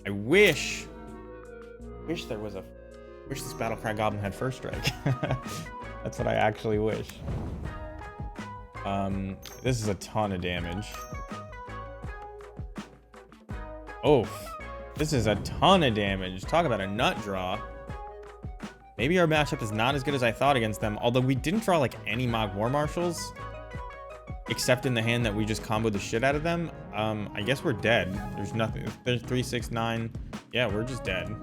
wish there was a... wish this Battlecry Goblin had first strike. That's what I actually wish. This is a ton of damage. Oh, this is a ton of damage. Talk about a nut draw. Maybe our matchup is not as good as I thought against them. Although we didn't draw like any Mog War Marshals. Except in the hand that we just comboed the shit out of them. I guess we're dead. There's nothing. There's 3, 6, 9. Yeah, we're just dead.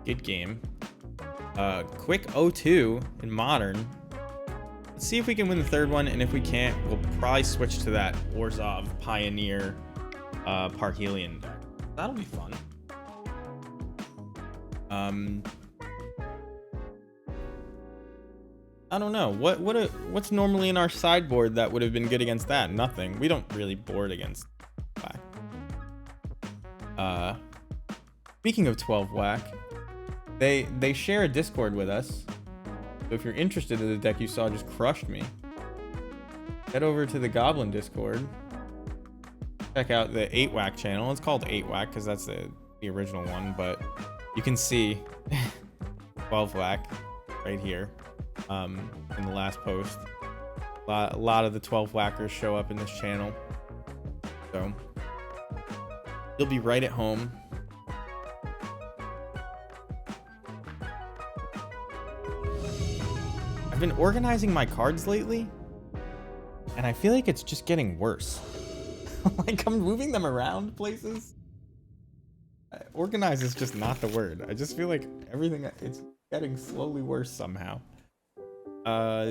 Good game. Quick 0-2 in Modern. Let's see if we can win the third one. And if we can't, we'll probably switch to that Orzhov Pioneer Parhelion deck. That'll be fun. I don't know. What's normally in our sideboard that would have been good against that? Nothing. We don't really board against whack. Speaking of 12 whack, they share a Discord with us. So if you're interested in the deck you saw just crushed me, head over to the Goblin Discord. Check out the 8 whack channel. It's called 8 whack because that's the original one, but you can see 12 whack right here. In the last post, a lot of the 12 whackers show up in this channel, so you'll be right at home. I've been organizing my cards lately, and I feel like it's just getting worse. Like I'm moving them around places. Organize is just not the word. I just feel like everything, it's getting slowly worse somehow.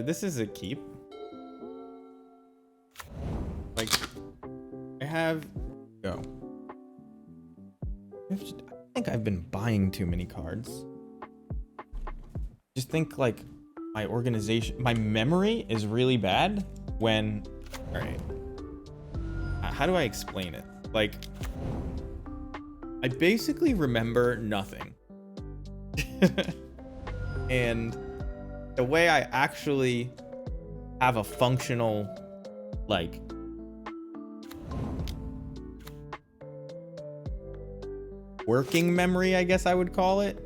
This is a keep. Like, I have... Go. I think I've been buying too many cards. Just think, like, my organization... My memory is really bad when... Alright. How do I explain it? Like, I basically remember nothing. And... the way I actually have a functional, like, working memory, I guess I would call it,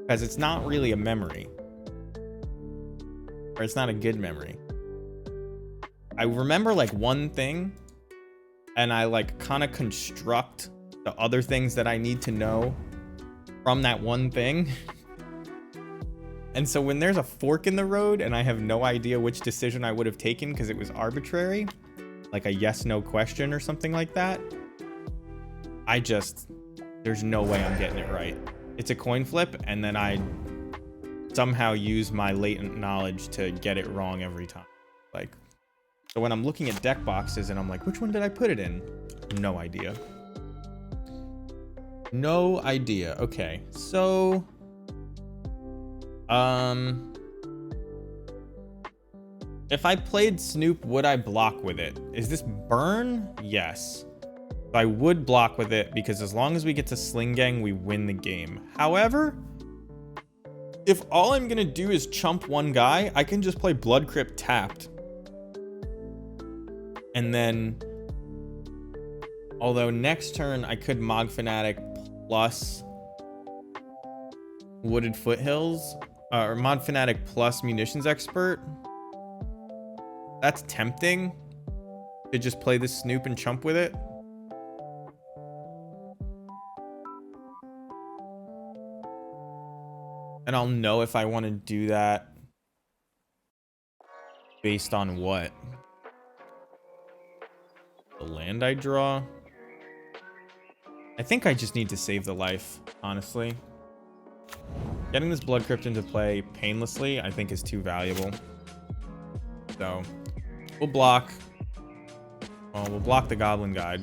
because it's not really a memory, or it's not a good memory. I remember like one thing, and I like kind of construct the other things that I need to know from that one thing. And so when there's a fork in the road and I have no idea which decision I would have taken because it was arbitrary, like a yes/no question or something like that, there's no way I'm getting it right. It's a coin flip, and then I somehow use my latent knowledge to get it wrong every time. Like, so when I'm looking at deck boxes and I'm like, which one did I put it in? No idea. No idea. Okay, so... if I played Snoop, would I block with it? Is this burn? Yes. I would block with it because as long as we get to Sling Gang, we win the game. However, if all I'm gonna do is chump one guy, I can just play Blood Crypt tapped. And then, although next turn I could Mog Fanatic plus Wooded Foothills, or Mod Fanatic plus Munitions Expert. That's tempting to just play this Snoop and chump with it. And I'll know if I want to do that based on what? The land I draw? I think I just need to save the life, honestly. Getting this Blood Crypt into play painlessly, I think, is too valuable. So, we'll block. Well, we'll block the Goblin Guide.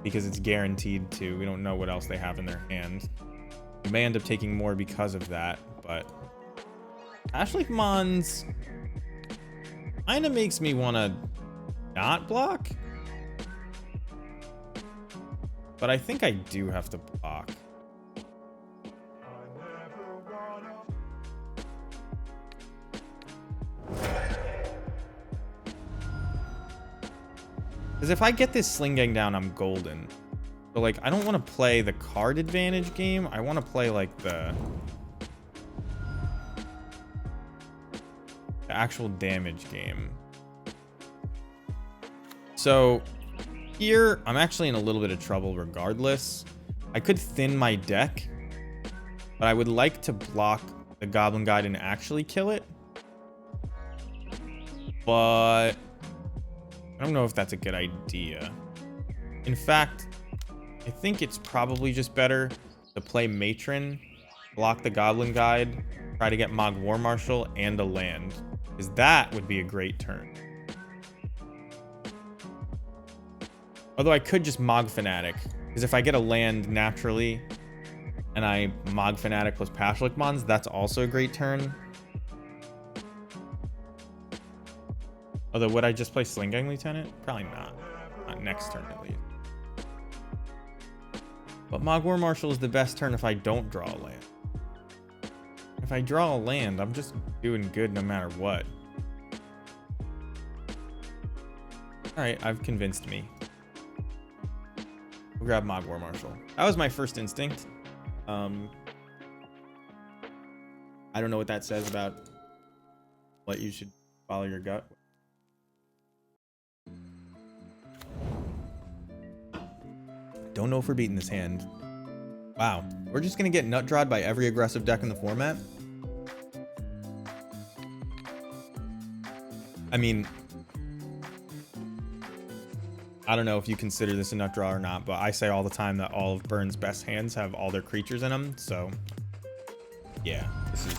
Because it's guaranteed to. We don't know what else they have in their hand. We may end up taking more because of that, but Ashleaf Mons kind of makes me want to not block. But I think I do have to block. Because if I get this Sling Gang down, I'm golden. But, like, I don't want to play the card advantage game. I want to play, like, the actual damage game. So, here, I'm actually in a little bit of trouble regardless. I could thin my deck, but I would like to block the Goblin Guide and actually kill it. But I don't know if that's a good idea. In fact, I think it's probably just better to play Matron, block the Goblin Guide, try to get Mog War Marshal and a land, because that would be a great turn. Although I could just Mog Fanatic, because if I get a land naturally and I Mog Fanatic plus Pashlik Mons, that's also a great turn. Although, would I just play Sling Gang Lieutenant? Probably not. Not next turn, at least. But Mog War Marshal is the best turn if I don't draw a land. If I draw a land, I'm just doing good no matter what. Alright, I've convinced me. We'll grab Mog War Marshal. That was my first instinct. I don't know what that says about what you should follow your gut. Don't know if we're beating this hand. Wow. We're just going to get nut drawed by every aggressive deck in the format. I mean, I don't know if you consider this a nut draw or not, but I say all the time that all of Burn's best hands have all their creatures in them. So, yeah, this is...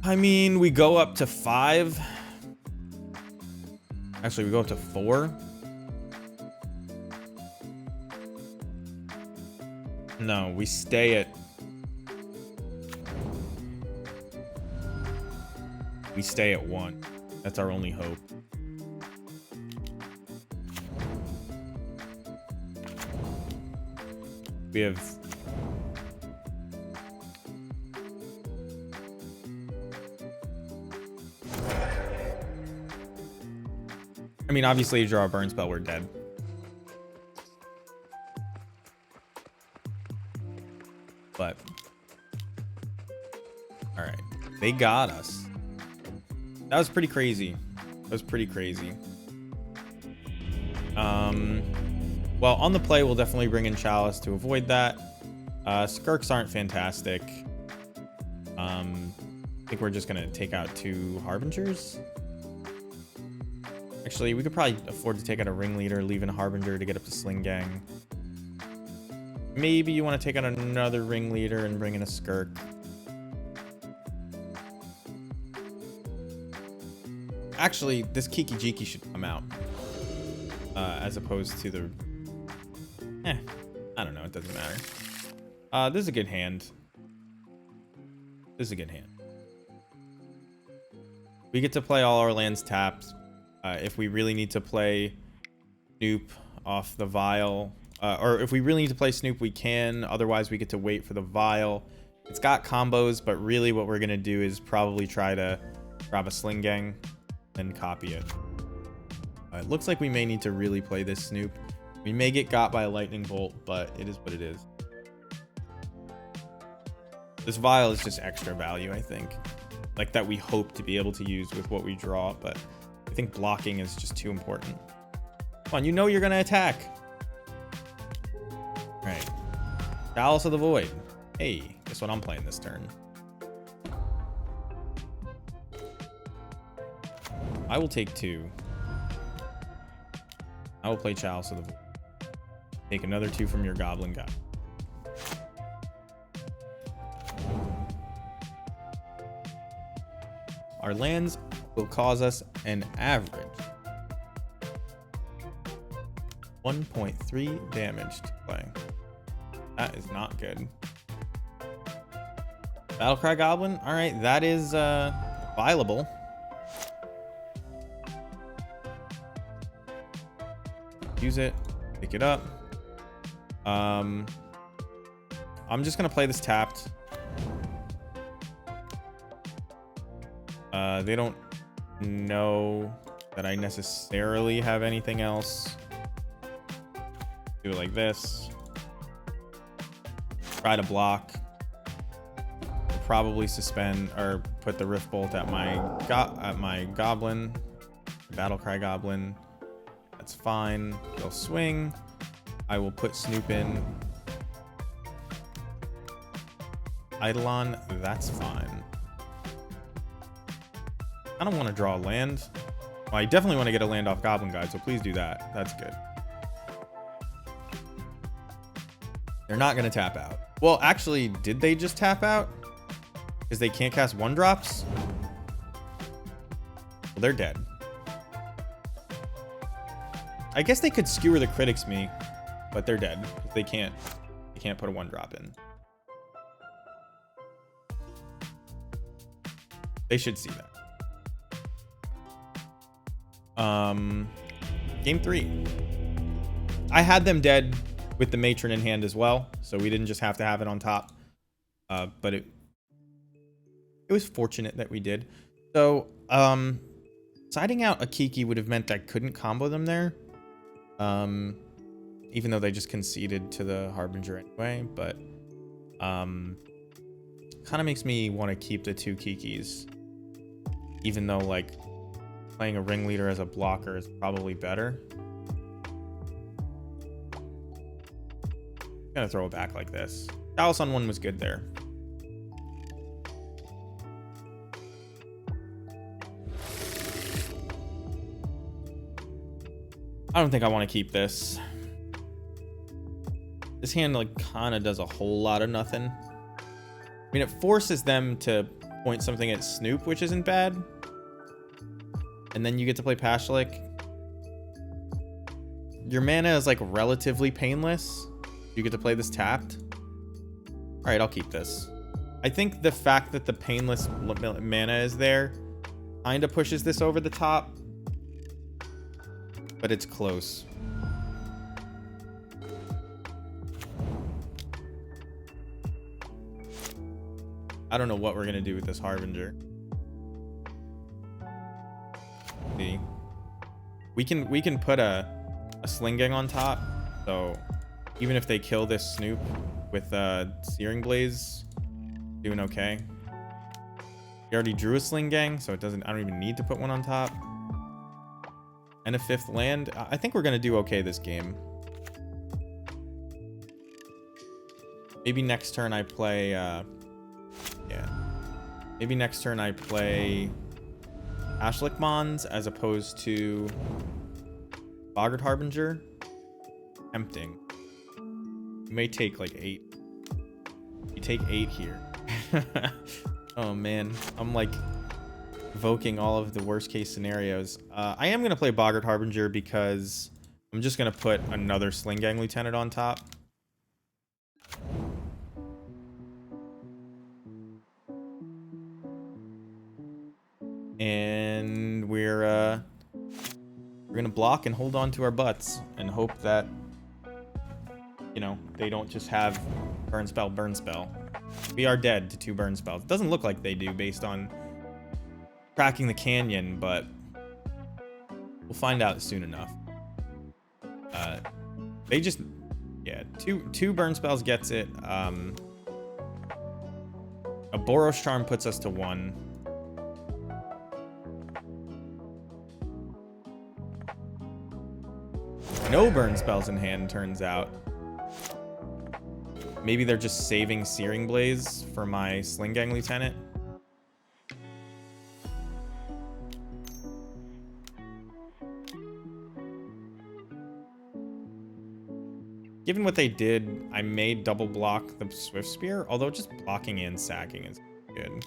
I mean, we go up to 5. Actually, we go up to 4. No, we stay at... We stay at 1. That's our only hope. We have... I mean, obviously, you draw a burn spell, we're dead. But... Alright. They got us. That was pretty crazy. That was pretty crazy. Well, on the play, we'll definitely bring in Chalice to avoid that. Skirks aren't fantastic. I think we're just going to take out 2 Harbingers. Actually, we could probably afford to take out a Ringleader, leaving a Harbinger to get up to Sling Gang. Maybe you want to take out another Ringleader and bring in a Skirk. Actually, this Kiki Jiki should come out. As opposed to the... I don't know. It doesn't matter. This is a good hand. This is a good hand. We get to play all our lands tapped. If we really need to play Snoop off the Vial... or if we really need to play Snoop, we can. Otherwise, we get to wait for the Vial. It's got combos, but really what we're going to do is probably try to grab a Sling Gang and copy it. It looks like we may need to really play this Snoop. We may get got by a Lightning Bolt, but it is what it is. This Vial is just extra value, I think. Like, that we hope to be able to use with what we draw, but I think blocking is just too important. Come on, you know you're going to attack. Alright. Chalice of the Void. Hey, guess what I'm playing this turn? I will take 2. I will play Chalice of the Void. Take another 2 from your Goblin guy. Our lands will cause us an average 1.3 damage to play. That is not good. Battlecry Goblin. All right, that is viable. Use it. Pick it up. I'm just gonna play this tapped. They don't know that I necessarily have anything else. Do it like this. Try to block. Probably suspend or put the Rift Bolt at my Goblin, Battlecry Goblin. That's fine. They'll swing. I will put Snoop in. Eidolon, that's fine. I don't want to draw a land. Well, I definitely want to get a land off Goblin Guide, so please do that. That's good. They're not going to tap out. Well, actually, did they just tap out? Because they can't cast 1-drops? Well, they're dead. I guess they could skewer the critics me, but they're dead. They can't put a 1-drop in. They should see that. Game 3. I had them dead with the Matron in hand as well, so we didn't just have to have it on top. But it was fortunate that we did. So, siding out a Kiki would have meant I couldn't combo them there. Even though they just conceded to the Harbinger anyway, but kind of makes me want to keep the 2 Kikis. Even though, like, playing a Ringleader as a blocker is probably better. Gonna throw it back like this. Chalice on 1 was good there. I don't think I want to keep this. This hand, like, kind of does a whole lot of nothing. I mean, it forces them to point something at Snoop, which isn't bad. And then you get to play Pashlik. Your mana is, like, relatively painless. You get to play this tapped. All right, I'll keep this. I think the fact that the painless mana is there kind of pushes this over the top. But it's close. I don't know what we're gonna do with this Harbinger. See, we can put a Sling Gang on top, so even if they kill this Snoop with Searing Blaze, doing okay. We already drew a Sling Gang, so I don't even need to put one on top. And a 5th land. I think we're gonna do okay this game. Maybe next turn I play maybe next turn I play Ashlik Mons as opposed to Boggart Harbinger. Tempting. You may take like 8. You take 8 here. Oh man, I'm like evoking all of the worst case scenarios. I am gonna play Boggart Harbinger because I'm just gonna put another Sling Gang Lieutenant on top. And we're gonna block and hold on to our butts and hope that, you know, they don't just have burn spell, burn spell. We are dead to 2 burn spells. It doesn't look like they do based on cracking the canyon, but we'll find out soon enough. They just, yeah, two burn spells gets it. A Boros Charm puts us to 1. No burn spells in hand, turns out. Maybe they're just saving Searing Blaze for my Sling Gang Lieutenant. given what they did, I may double block the Swift Spear, although just blocking and sacking is good.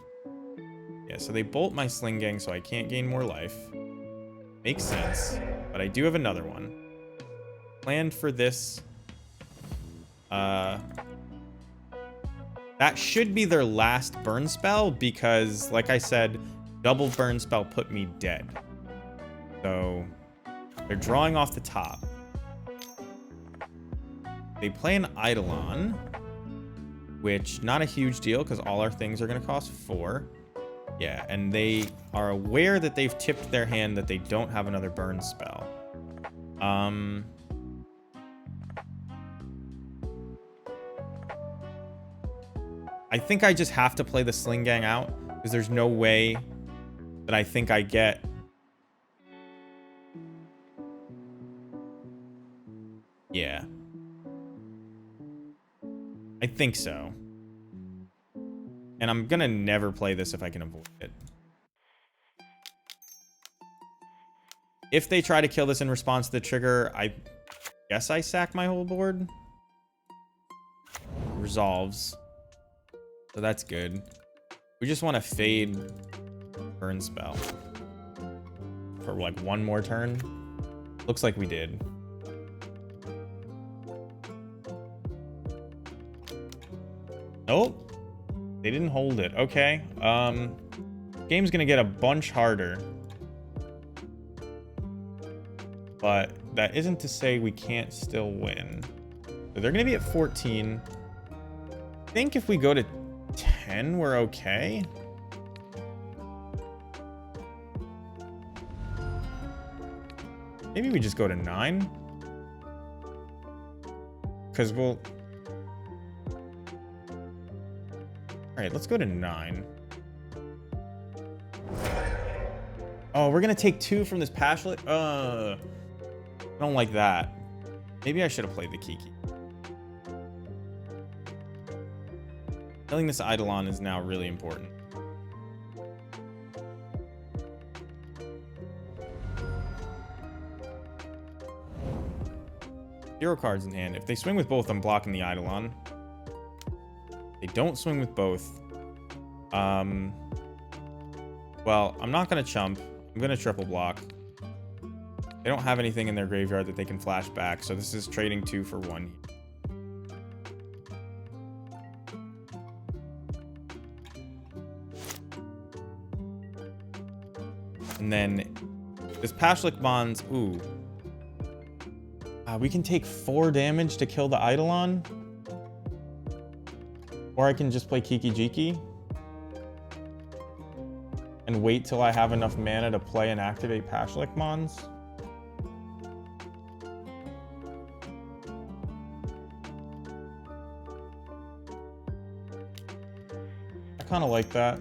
Yeah, so they bolt my Sling Gang so I can't gain more life. Makes sense, but I do have another one. Planned for this. That should be their last burn spell because, like I said, double burn spell put me dead. So they're drawing off the top. They play an Eidolon, which not a huge deal because all our things are going to cost 4. Yeah, and they are aware that they've tipped their hand that they don't have another burn spell. I think I just have to play the Sling Gang out because there's no way that I think I get... Yeah. I think so. And I'm gonna never play this if I can avoid it. If they try to kill this in response to the trigger, I guess I sack my whole board. Resolves. So that's good. We just want to fade burn spell. For like one more turn. Looks like we did. Nope. They didn't hold it. Okay. Game's gonna get a bunch harder. But that isn't to say we can't still win. So they're gonna be at 14. I think if we go to 10, we're okay. Maybe we just go to 9. Because we'll... Alright, let's go to 9. Oh, we're gonna take 2 from this Pashlet? I don't like that. Maybe I should have played the Kiki. Killing this Eidolon is now really important. Zero cards in hand. If they swing with both, I'm blocking the Eidolon. They don't swing with both. Well, I'm not going to chump. I'm going to triple block. They don't have anything in their graveyard that they can flash back, so this is trading 2 for 1. And then this Pashlik Bonds, ooh. We can take 4 damage to kill the Eidolon. Or I can just play Kiki Jiki. And wait till I have enough mana to play and activate Pashlik Mons. I kind of like that.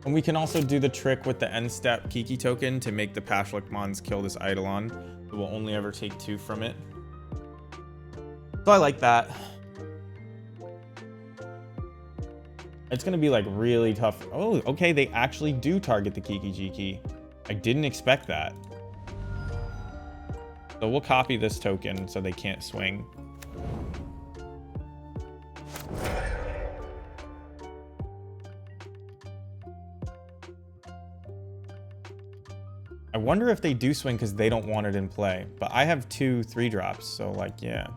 And we can also do the trick with the end step Kiki token to make the Pashlik Mons kill this Eidolon. It will only ever take 2 from it. So I like that. It's going to be like really tough. Oh, okay. They actually do target the Kiki Jiki. I didn't expect that. So we'll copy this token so they can't swing. I wonder if they do swing because they don't want it in play. But I have 2 3-drops, so like, yeah.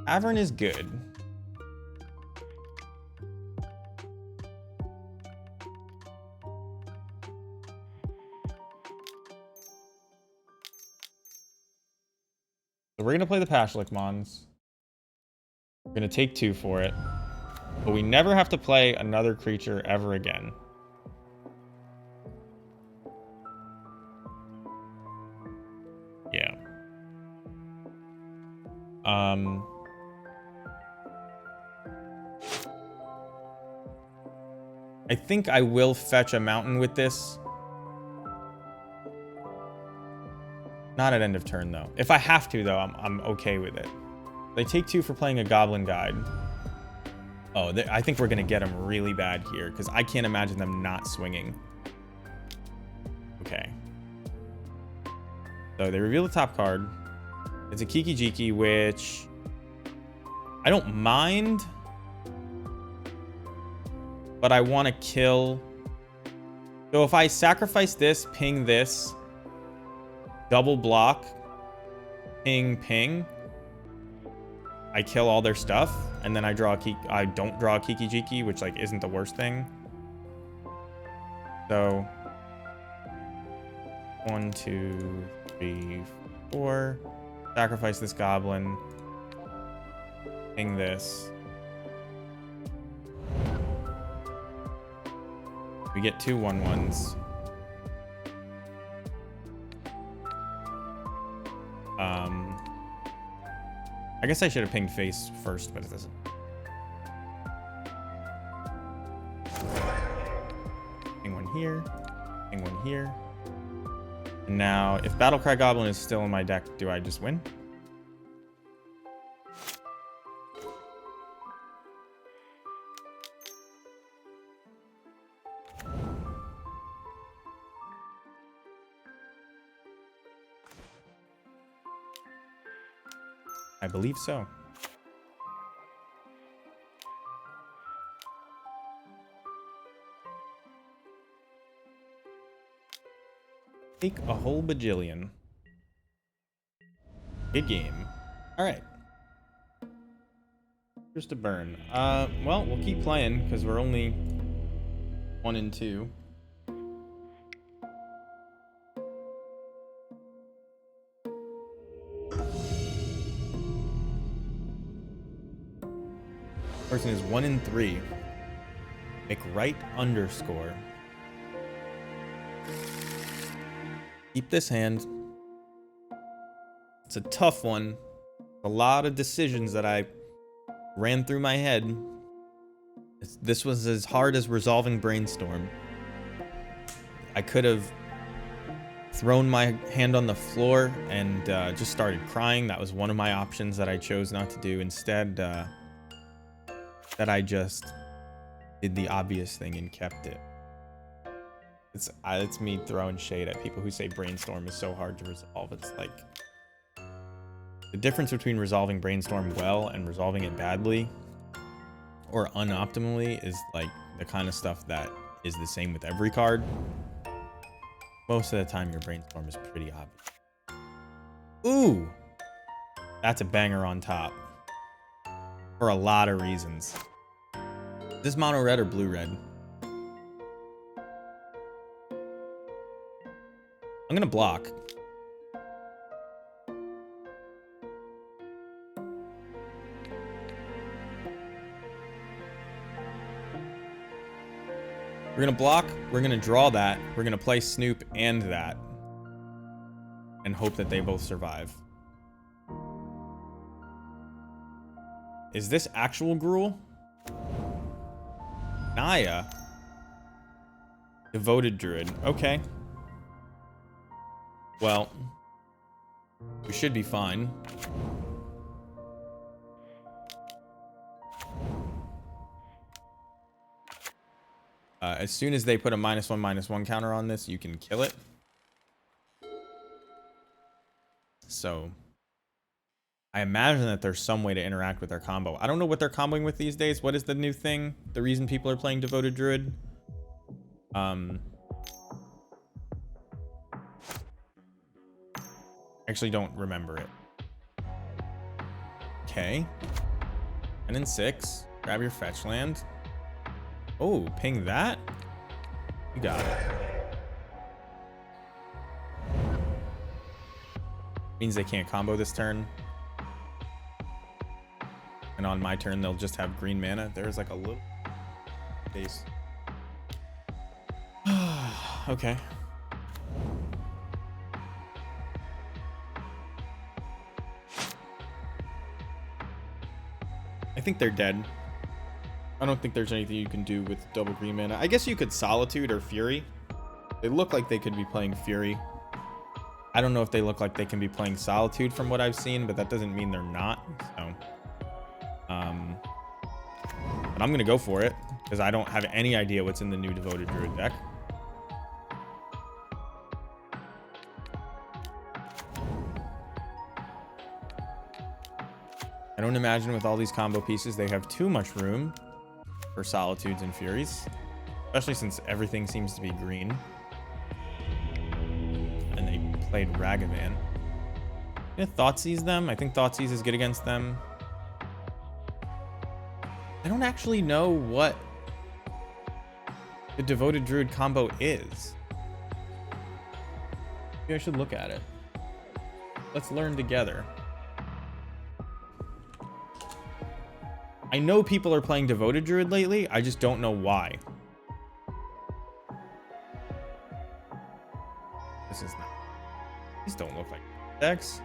Avern is good. So we're going to play the Pashlik Mons. We're going to take 2 for it. But we never have to play another creature ever again. Yeah. I think I will fetch a mountain with this. Not at end of turn, though. If I have to, though, I'm okay with it. They take 2 for playing a Goblin Guide. Oh, I think we're going to get them really bad here because I can't imagine them not swinging. Okay. So they reveal the top card. It's a Kiki Jiki, which I don't mind, but I want to kill. So if I sacrifice this, ping this, double block, ping, ping, I kill all their stuff, and then I draw a Kiki. I don't draw a Kiki Jiki, which like isn't the worst thing. So 1, 2, 3, 4. Sacrifice this goblin. Ping this. We get 2 1/1s. I guess I should have pinged face first, but it doesn't. Ping one here. Ping one here. And now, if Battlecry Goblin is still in my deck, do I just win? I believe so. Take a whole bajillion. Good game. All right. Just a burn. Well, we'll keep playing because we're only 1 and 2. Person is 1 and 3. McWright _. Keep this hand. It's a tough one. A lot of decisions that I ran through my head. This was as hard as resolving Brainstorm. I could have thrown my hand on the floor and just started crying. That was one of my options that I chose not to do. Instead, that I just did the obvious thing and kept it. It's me throwing shade at people who say Brainstorm is so hard to resolve. It's like the difference between resolving Brainstorm well and resolving it badly or unoptimally is like the kind of stuff that is the same with every card. Most of the time your Brainstorm is pretty obvious. Ooh, that's a banger on top for a lot of reasons. Is this mono red or blue red? I'm gonna block. We're gonna block, we're gonna draw that, we're gonna play Snoop and that, and hope that they both survive. Is this actual Gruul? Naya. Devoted Druid. Okay. Well, we should be fine. As soon as they put a -1/-1 counter on this, you can kill it. So I imagine that there's some way to interact with their combo. I don't know what they're comboing with these days. What is the new thing? The reason people are playing Devoted Druid? Actually don't remember it. Okay. 10 and 6. Grab your fetch land. Oh, ping that? You got it. Means they can't combo this turn. And on my turn, they'll just have green mana. There's like a little base. Okay. I think they're dead. I don't think there's anything you can do with double green mana. I guess you could Solitude or Fury. They look like they could be playing Fury. I don't know if they look like they can be playing Solitude from what I've seen, but that doesn't mean they're not. So, But I'm gonna go for it because I don't have any idea what's in the new Devoted Druid deck. I don't imagine with all these combo pieces they have too much room for Solitudes and Furies, especially since everything seems to be green. And they played Ragavan. Yeah, Thoughtseize them. I think Thoughtseize is good against them. I don't actually know what the Devoted Druid combo is. Maybe I should look at it. Let's learn together. I know people are playing Devoted Druid lately. I just don't know why. This is not... These don't look like decks.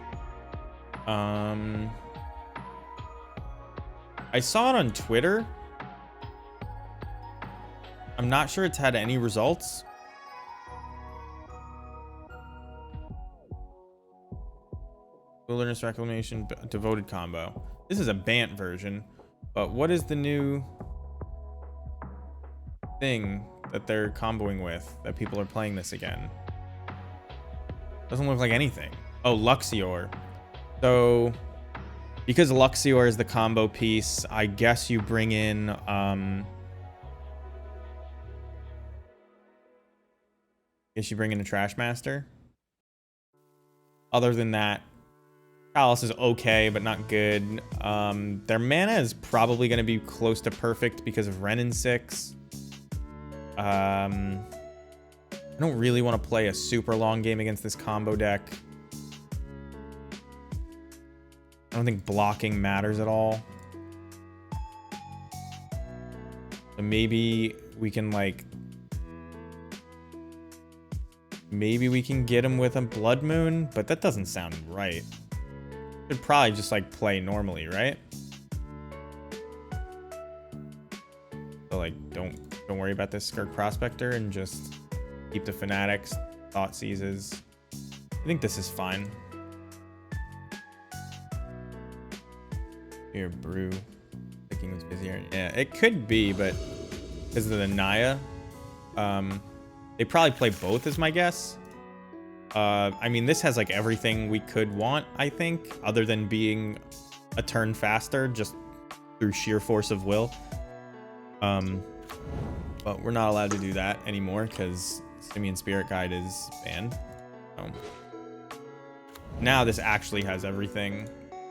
I saw it on Twitter. I'm not sure it's had any results. Wilderness Reclamation, Devoted combo. This is a Bant version. But what is the new thing that they're comboing with that people are playing this again? Doesn't look like anything. Oh, Luxior. So because Luxior is the combo piece, I guess you bring in a Trash Master. Other than that, Palace is okay, but not good. Their mana is probably going to be close to perfect because of Renin 6. I don't really want to play a super long game against this combo deck. I don't think blocking matters at all. So maybe we can like... Maybe we can get him with a Blood Moon, but that doesn't sound right. Should probably just like play normally, right? So like don't worry about this Skirk Prospector and just keep the Fanatics, Thoughtseizes. I think this is fine. Here, Brew. Thinking was busier. Yeah, it could be, but because of the Naya, they probably play both is my guess. I mean, this has like everything we could want, I think, other than being a turn faster just through sheer force of will. But we're not allowed to do that anymore because Simian Spirit Guide is banned. So now this actually has everything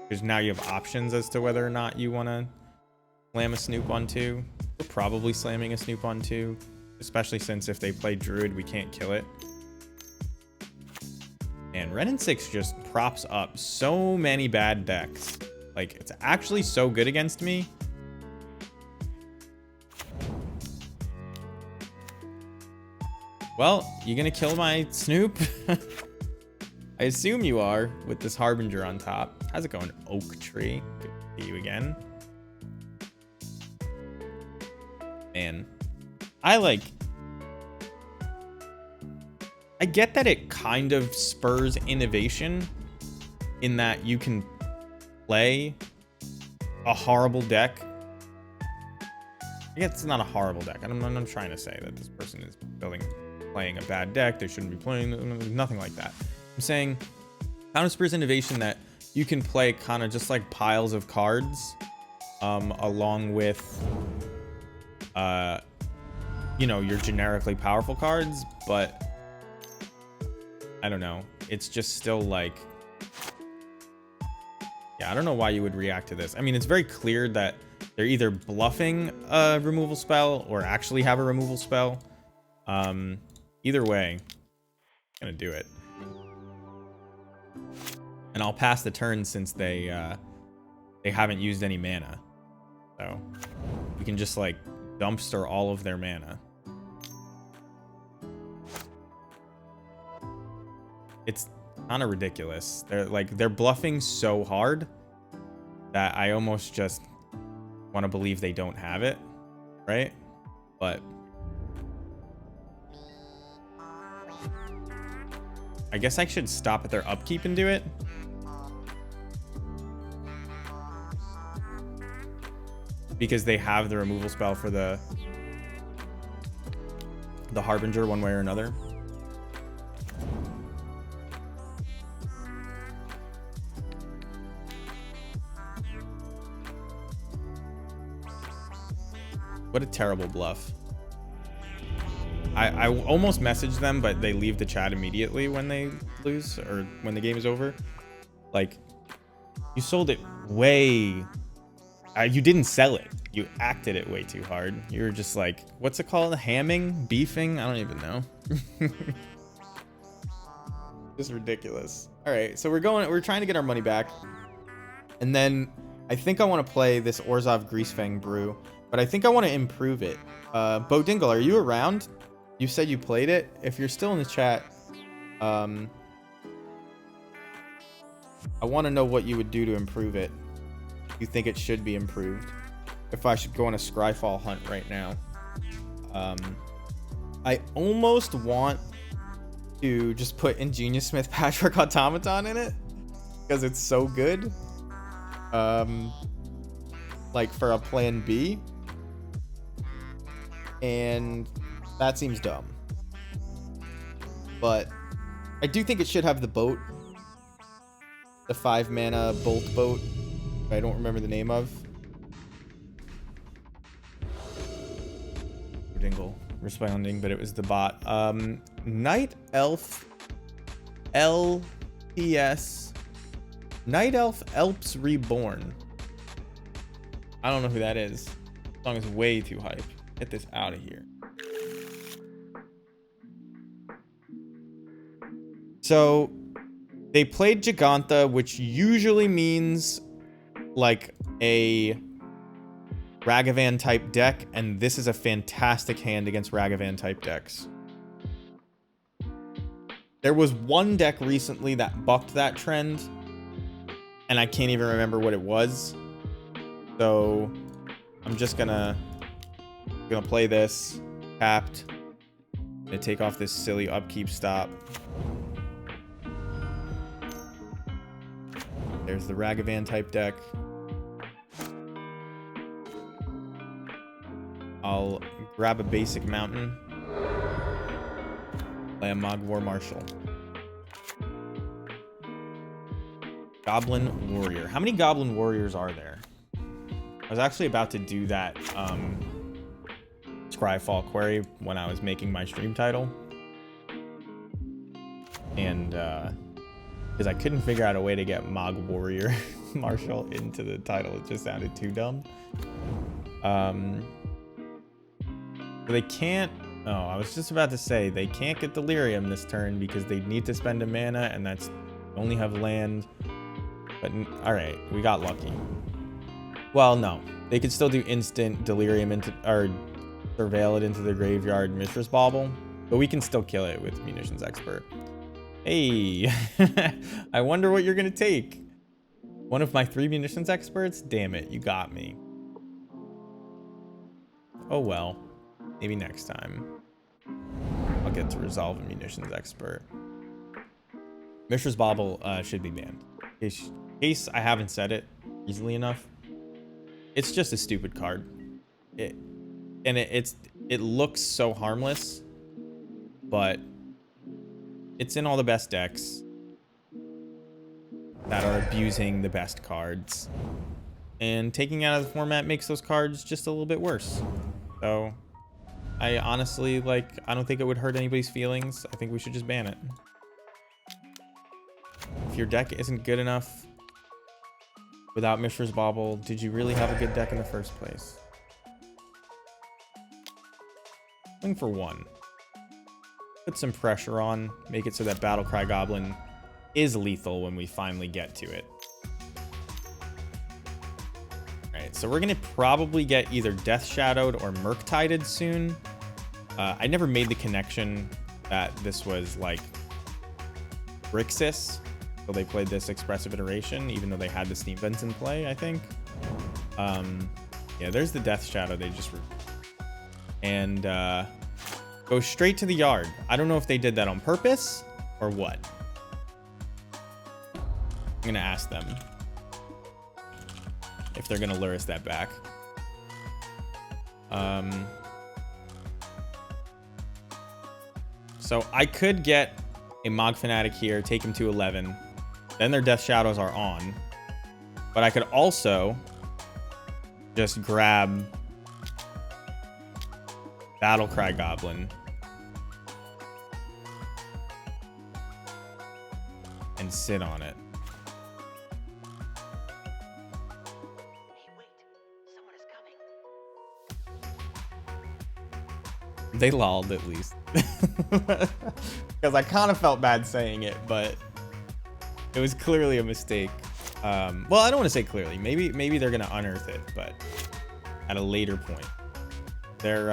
because now you have options as to whether or not you want to slam a Snoop on 2. We're probably slamming a Snoop on 2, especially since if they play Druid, we can't kill it. And Renin 6 just props up so many bad decks. Like, it's actually so good against me. Well, you gonna kill my Snoop? I assume you are, with this Harbinger on top. How's it going, Oak Tree? Good to see you again. Man, I get that it kind of spurs innovation in that you can play a horrible deck. I guess it's not a horrible deck. I'm not trying to say that this person is playing a bad deck. They shouldn't be playing, nothing like that. I'm saying kind of spurs innovation that you can play kind of just like piles of cards along with you know, your generically powerful cards, but I don't know. It's just still like, yeah, I don't know why you would react to this. I mean, it's very clear that they're either bluffing a removal spell or actually have a removal spell. Either way, I'm gonna do it. And I'll pass the turn since they haven't used any mana. So we can just like dumpster all of their mana. It's kind of ridiculous. They're bluffing so hard that I almost just want to believe they don't have it, right? But I guess I should stop at their upkeep and do it. because they have the removal spell for the Harbinger one way or another. What a terrible bluff. I almost messaged them, but they leave the chat immediately when they lose or when the game is over. Like, you sold it way... you didn't sell it. You acted it way too hard. You were just like, what's it called? Hamming? Beefing? I don't even know. Just ridiculous. All right, so we're trying to get our money back. And then I think I want to play this Orzhov Greasefang brew, but I think I want to improve it. Bo Dingle, are you around? You said you played it. If you're still in the chat, I want to know what you would do to improve it. You think it should be improved? If I should go on a Scryfall hunt right now. I almost want to just put Ingenious Smith Patchwork Automaton in it because it's so good. Like for a plan B. And that seems dumb. But I do think it should have the boat. The 5 mana bolt boat. I don't remember the name of. Dingle responding, but it was the bot. Night Elf LPS. Night Elf Elps Reborn. I don't know who that is. The song is way too hype. Get this out of here. So they played Giganta, which usually means like a Ragavan type deck, and this is a fantastic hand against Ragavan type decks. There was one deck recently that bucked that trend, and I can't even remember what it was. So I'm just gonna play this tapped. Gonna take off this silly upkeep stop. There's the Ragavan type deck. I'll grab a basic mountain. Play a Mogwar Marshal. Goblin Warrior. How many Goblin Warriors are there? I was actually about to do that Scryfall query when I was making my stream title. And because I couldn't figure out a way to get Mog Warrior Marshal into the title. It just sounded too dumb. They can't... Oh, I was just about to say, they can't get Delirium this turn because they need to spend a mana, and that's... only have land. But, alright, we got lucky. Well, no. They could still do instant Delirium into... or Surveil it into the graveyard Mistress Bauble. But we can still kill it with Munitions Expert. Hey! I wonder what you're gonna take. One of my 3 Munitions Experts? Damn it, you got me. Oh well. Maybe next time. I'll get to resolve a Munitions Expert. Mistress Bauble should be banned. In case I haven't said it easily enough. It's just a stupid card. It looks so harmless, but it's in all the best decks that are abusing the best cards. And taking it out of the format makes those cards just a little bit worse. So I honestly, like, I don't think it would hurt anybody's feelings. I think we should just ban it. If your deck isn't good enough without Mishra's Bauble, did you really have a good deck in the first place? Swing for 1. Put some pressure on. Make it so that Battlecry Goblin is lethal when we finally get to it. Alright, so we're going to probably get either Death Shadowed or Murktided soon. I never made the connection that this was like Grixis. So they played this expressive iteration, even though they had the Steam Vents in play, I think. Yeah, there's the Death Shadow they just... And go straight to the yard. I don't know if they did that on purpose or what. I'm going to ask them if they're going to lure us that back. So I could get a Mog Fanatic here, take him to 11. Then their Death Shadows are on. But I could also just grab Battlecry Goblin and sit on it. Hey, wait. Someone is coming. They lolled at least. Because I kind of felt bad saying it, but it was clearly a mistake. Well, I don't want to say clearly. Maybe they're gonna unearth it, but at a later point. Their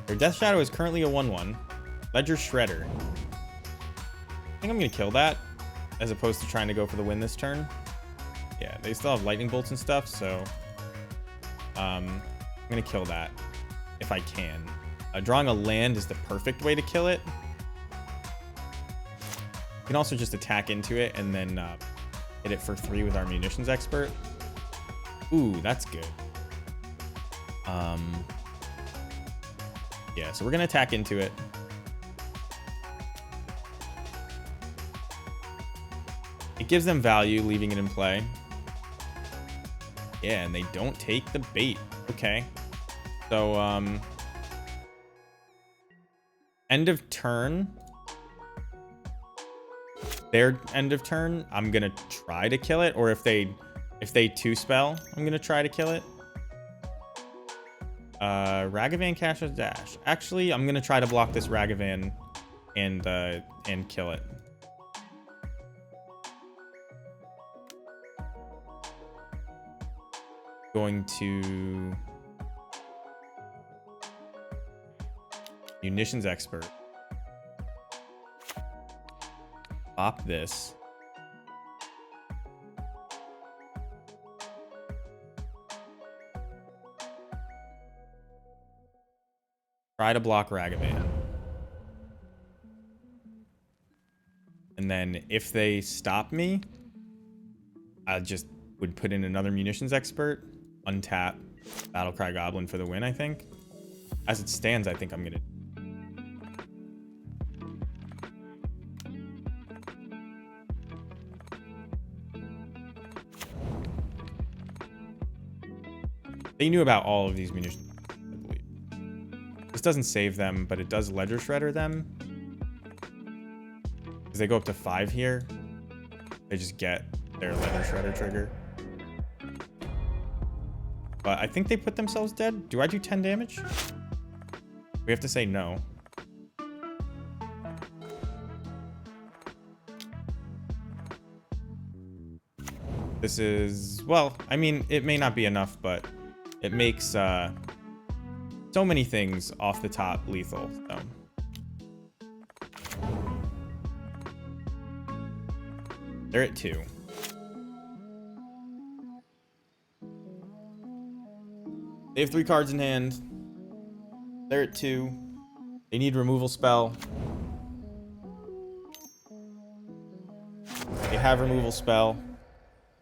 Death Shadow is currently a 1/1. Ledger Shredder. I think I'm gonna kill that, as opposed to trying to go for the win this turn. Yeah, they still have lightning bolts and stuff, so I'm gonna kill that if I can. Drawing a land is the perfect way to kill it. You can also just attack into it and then hit it for 3 with our munitions expert. Ooh, that's good. Yeah, so we're gonna attack into it. It gives them value, leaving it in play. Yeah, and they don't take the bait. Okay. So, end of turn. Their end of turn, I'm gonna try to kill it, or if they 2-spell, I'm gonna try to kill it. Ragavan Cash's Dash. Actually, I'm gonna try to block this Ragavan and kill it. Going to Munitions Expert. Pop this. Try to block Ragavan. And then if they stop me, I just would put in another Munitions Expert, untap Battlecry Goblin for the win, I think. As it stands, I think I'm gonna... They knew about all of these munitions, I believe. This doesn't save them, but it does Ledger Shredder them. Because they go up to 5 here. They just get their Ledger Shredder trigger. But I think they put themselves dead. Do I do 10 damage? We have to say no. This is... Well, I mean, it may not be enough, but... It makes so many things off the top lethal. So. They're at 2. They have 3 cards in hand. They're at 2. They need removal spell. They have removal spell.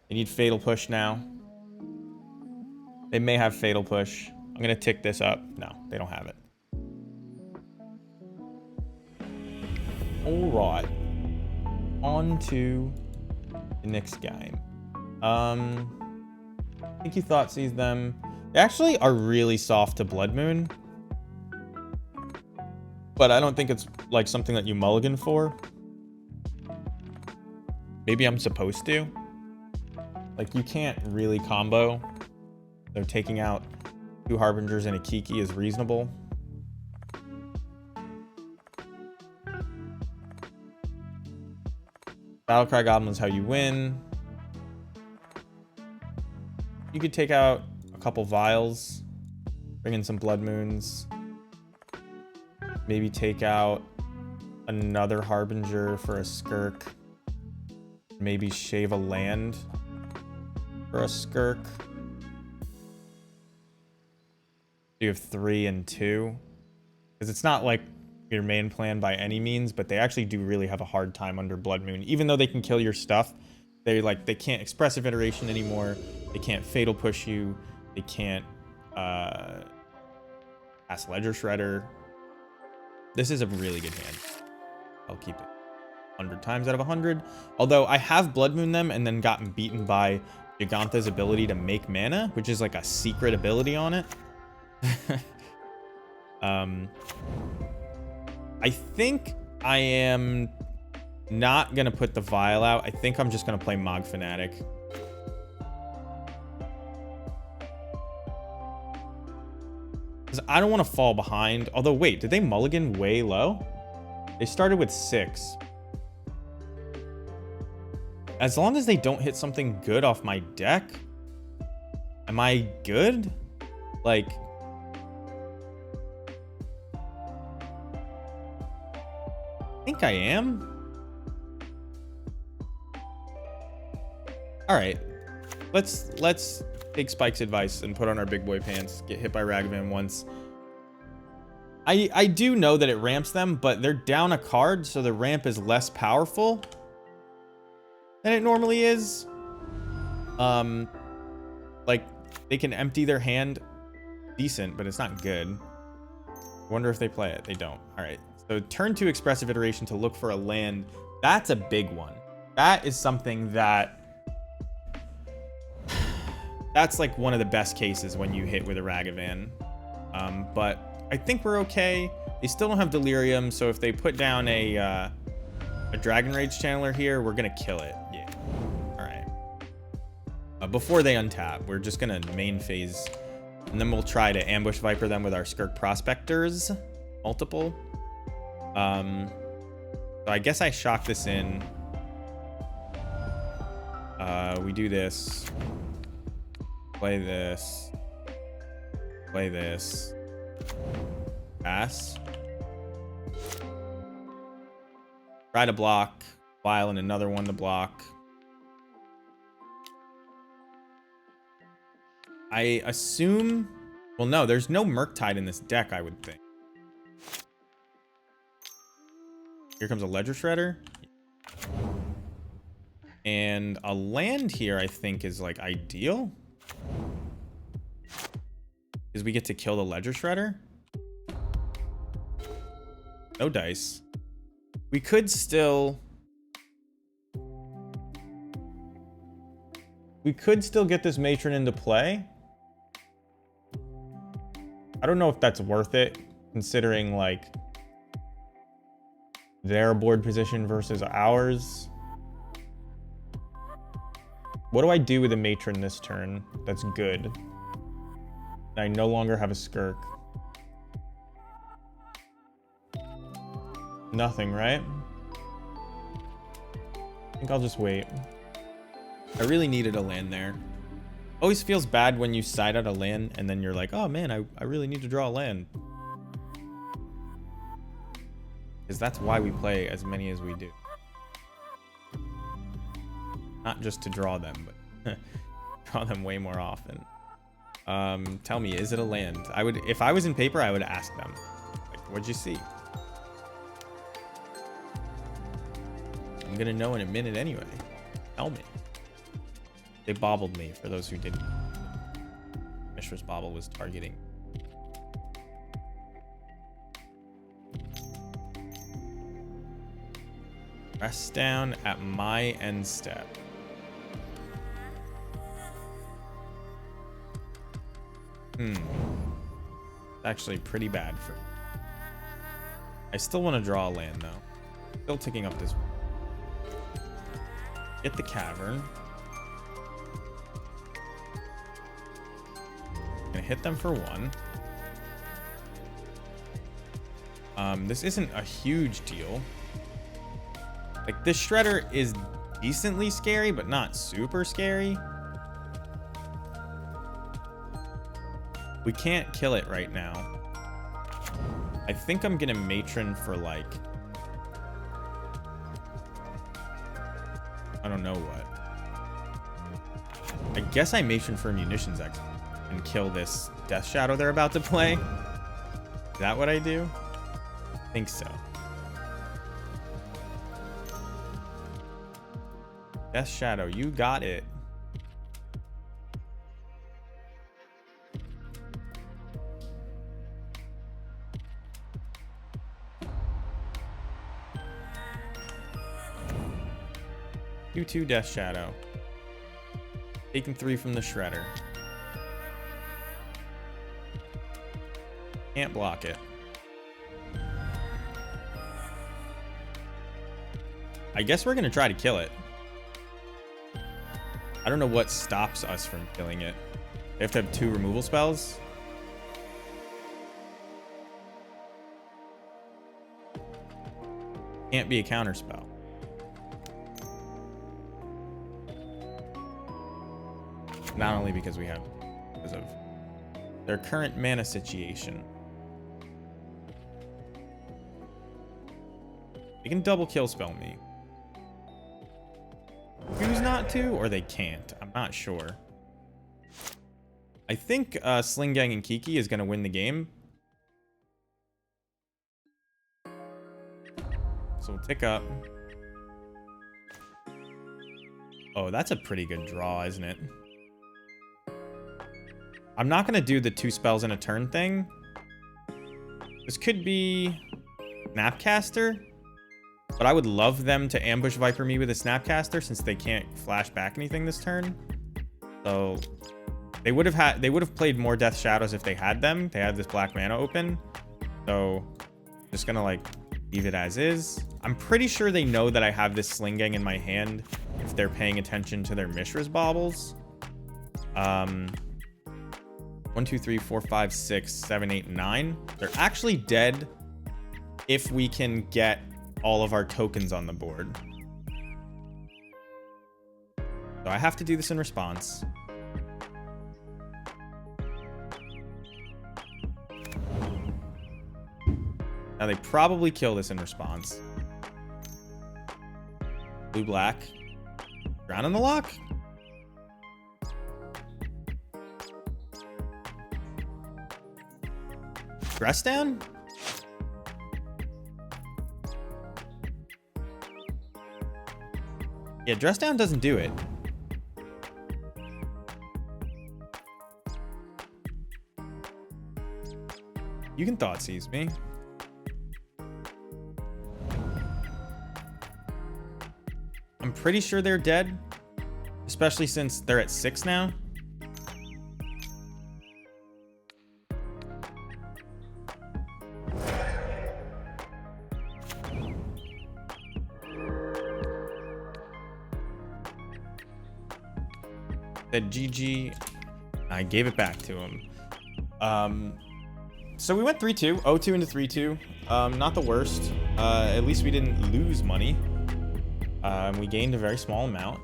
They need fatal push now. They may have fatal push. I'm gonna tick this up. No, they don't have it. All right. On to the next game. I think you thought sees them. They actually are really soft to Blood Moon, but I don't think it's like something that you mulligan for. Maybe I'm supposed to. Like, you can't really combo. So taking out 2 Harbingers and a Kiki is reasonable. Battlecry Goblin is how you win. You could take out a couple Vials, bring in some Blood Moons, maybe take out another Harbinger for a Skirk, maybe shave a land for a Skirk. You have 3 and 2, because it's not like your main plan by any means, but they actually do really have a hard time under Blood Moon. Even though they can kill your stuff, they can't Expressive Iteration anymore. They can't Fatal Push you. They can't Pass Ledger Shredder. This is a really good hand. I'll keep it 100 times out of 100. Although I have Blood Moon them and then gotten beaten by Gigantha's ability to make mana, which is like a secret ability on it. I think I am not going to put the Vial out. I think I'm just going to play Mog Fanatic. Because I don't want to fall behind. Although, wait, did they mulligan way low? They started with 6. As long as they don't hit something good off my deck, am I good? Like, I think I am. All right, let's take Spike's advice and put on our big boy pants. Get hit by Ragavan once. I do know that it ramps them, but they're down a card, so the ramp is less powerful than it normally is. Like, they can empty their hand decent, but it's not good. Wonder if they play it. They don't. All right. So turn 2 Expressive Iteration to look for a land. That's a big one. That is something that... That's like one of the best cases when you hit with a Ragavan. But I think we're okay. They still don't have Delirium, so if they put down a Dragon Rage Channeler here, we're gonna kill it. Yeah. All right. Before they untap, we're just gonna main phase, and then we'll try to Ambush Viper them with our Skirk Prospectors, multiple. So I guess I shock this in. We do this. Play this. Play this. Pass. Try to block. File and another one to block. I assume... Well, no, there's no Murktide in this deck, I would think. Here comes a Ledger Shredder. And a land here, I think, is, like, ideal. Because we get to kill the Ledger Shredder. No dice. We could still... We could still get this Matron into play. I don't know if that's worth it, considering, like, their board position versus ours. What do I do with a Matron this turn that's good? I no longer have a Skirk. Nothing, right? I think I'll just wait. I really needed a land there. Always feels bad when you side out a land and then you're like, oh man, I really need to draw a land. Because that's why we play as many as we do. Not just to draw them, but draw them way more often. Tell me, is it a land? I would, if I was in paper, I would ask them, like, what'd you see? I'm gonna know in a minute anyway. Tell me. They bobbled me, for those who didn't. Mishra's bobble was targeting. Press down at my end step. It's actually pretty bad for me. I still want to draw a land, though. Still ticking up this. Get the cavern. Gonna hit them for 1. This isn't a huge deal. Like, this Shredder is decently scary, but not super scary. We can't kill it right now. I think I'm gonna Matron for, like, I don't know what. I guess I Matron for Munitions Expert and kill this Death Shadow they're about to play. Is that what I do? I think so. Death Shadow, you got it. 2/2 Death Shadow. Taking 3 from the Shredder. Can't block it. I guess we're gonna try to kill it. I don't know what stops us from killing it. They have to have 2 removal spells. Can't be a counter spell. Not only because of their current mana situation. They can double kill spell me. Choose not to, or they can't. I'm not sure. I think Sling Gang and Kiki is going to win the game. So we'll tick up. Oh, that's a pretty good draw, isn't it? I'm not going to do the 2 spells in a turn thing. This could be Snapcaster, but I would love them to ambush Viper me with a Snapcaster since they can't flash back anything this turn. So they would have played more Death Shadows if they had them. They had this black mana open. So just going to like leave it as is. I'm pretty sure they know that I have this Sling Gang in my hand if they're paying attention to their Mishra's baubles. 1, 2, 3, 4, 5, 6, 7, 8, 9. They're actually dead if we can get all of our tokens on the board. So I have to do this in response. Now they probably kill this in response. Blue, black. Drown in the lock. Dress down? Yeah, dress down doesn't do it. You can thought seize me. I'm pretty sure they're dead, especially since they're at 6 now. Said GG. I gave it back to him. So we went 3-2, 0-2 into 3-2. Not the worst. At least we didn't lose money. We gained a very small amount.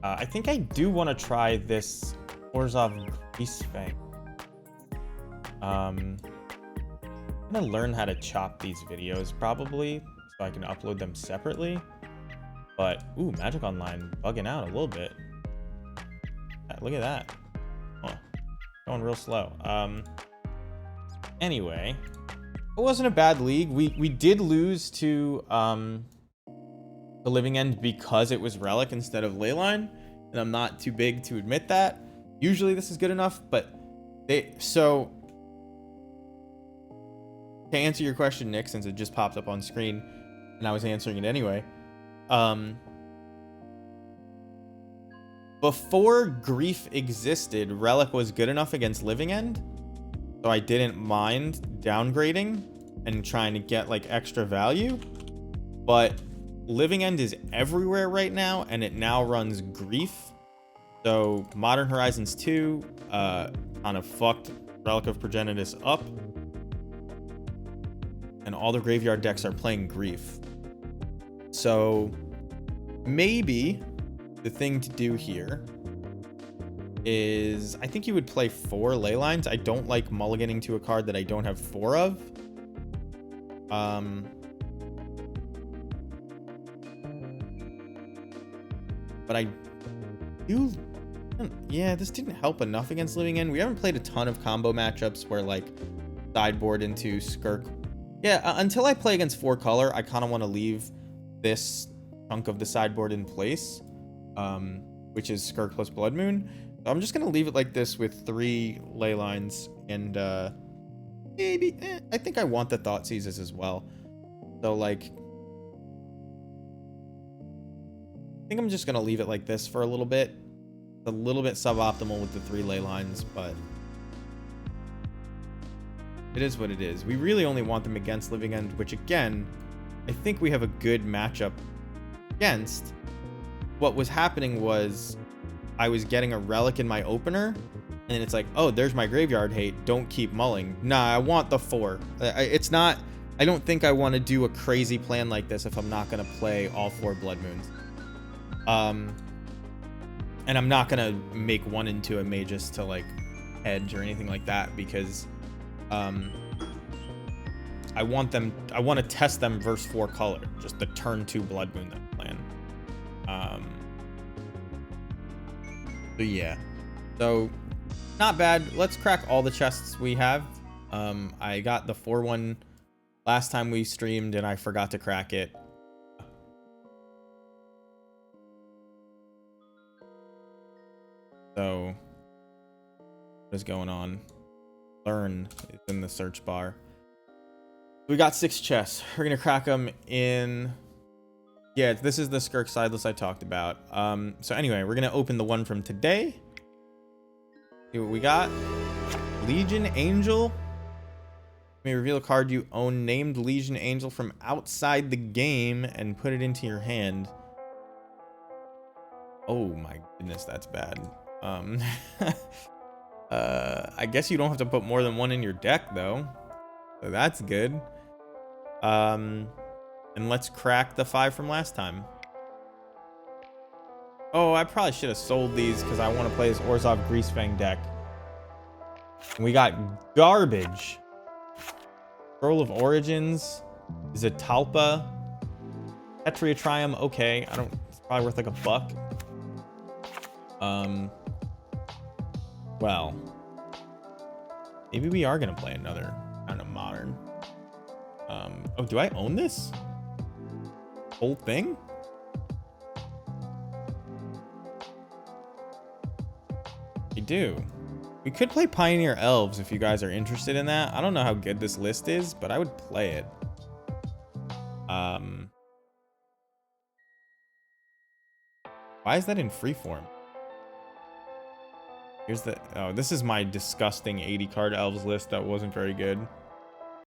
I think I do want to try this Orzhov Grease Fang. I'm gonna learn how to chop these videos probably, so I can upload them separately. But ooh, Magic Online bugging out a little bit. Look at that. Huh. Going real slow. Anyway, it wasn't a bad league. We did lose to the Living End because it was Relic instead of Leyline, and I'm not too big to admit that. Usually this is good enough, but so to answer your question, Nick, since it just popped up on screen and I was answering it anyway. Before Grief existed, Relic was good enough against Living End, so I didn't mind downgrading and trying to get like extra value. But Living End is everywhere right now, and it now runs Grief. So Modern Horizons 2 kind of fucked Relic of Progenitus up, and all the graveyard decks are playing Grief. So maybe the thing to do here is, I think you would play 4 Leylines. I don't like mulliganing to a card that I don't have 4 of. But I do, yeah, this didn't help enough against Living End. We haven't played a ton of combo matchups where like sideboard into Skirk. Yeah, until I play against 4 color, I kind of want to leave this chunk of the sideboard in place. Which is Skirk plus Blood Moon. So I'm just gonna leave it like this with 3 ley lines, and maybe I think I want the Thought Seizes as well. So like, I think I'm just going to leave it like this for a little bit. It's a little bit suboptimal with the 3 ley lines, but it is what it is. We really only want them against Living End, which again, I think we have a good matchup against. What was happening was I was getting a relic in my opener, and it's like, oh, there's my graveyard hate. Don't keep mulling. Nah, I want the 4. It's not... I don't think I want to do a crazy plan like this if I'm not going to play all 4 Blood Moons. And I'm not going to make one into a Magus to, like, hedge or anything like that, because I want to test them versus 4 color, just the turn 2 Blood Moon that I plan. So yeah, so not bad. Let's crack all the chests we have. I got the 4-1 last time we streamed and I forgot to crack it. So what is going on? Learn is in the search bar. We got 6 chests. We're gonna crack them in. Yeah, this is the Skirk Sideless I talked about. So anyway, we're gonna open the one from today. See what we got. Legion Angel. You may reveal a card you own named Legion Angel from outside the game and put it into your hand. Oh my goodness, that's bad. I guess you don't have to put more than 1 in your deck though. So that's good. And let's crack the 5 from last time. Oh, I probably should have sold these because I want to play this Orzhov Greasefang deck. And we got garbage. Scroll of Origins, Zatalpa, Petriatrium. Okay, I don't. It's probably worth like $1. Well, maybe we are gonna play another kind of modern. Oh, do I own this whole thing? I do. We could play Pioneer Elves if you guys are interested in that. I don't know how good this list is, but I would play it. Why is that in freeform? Here's the... Oh, this is my disgusting 80 card Elves list that wasn't very good.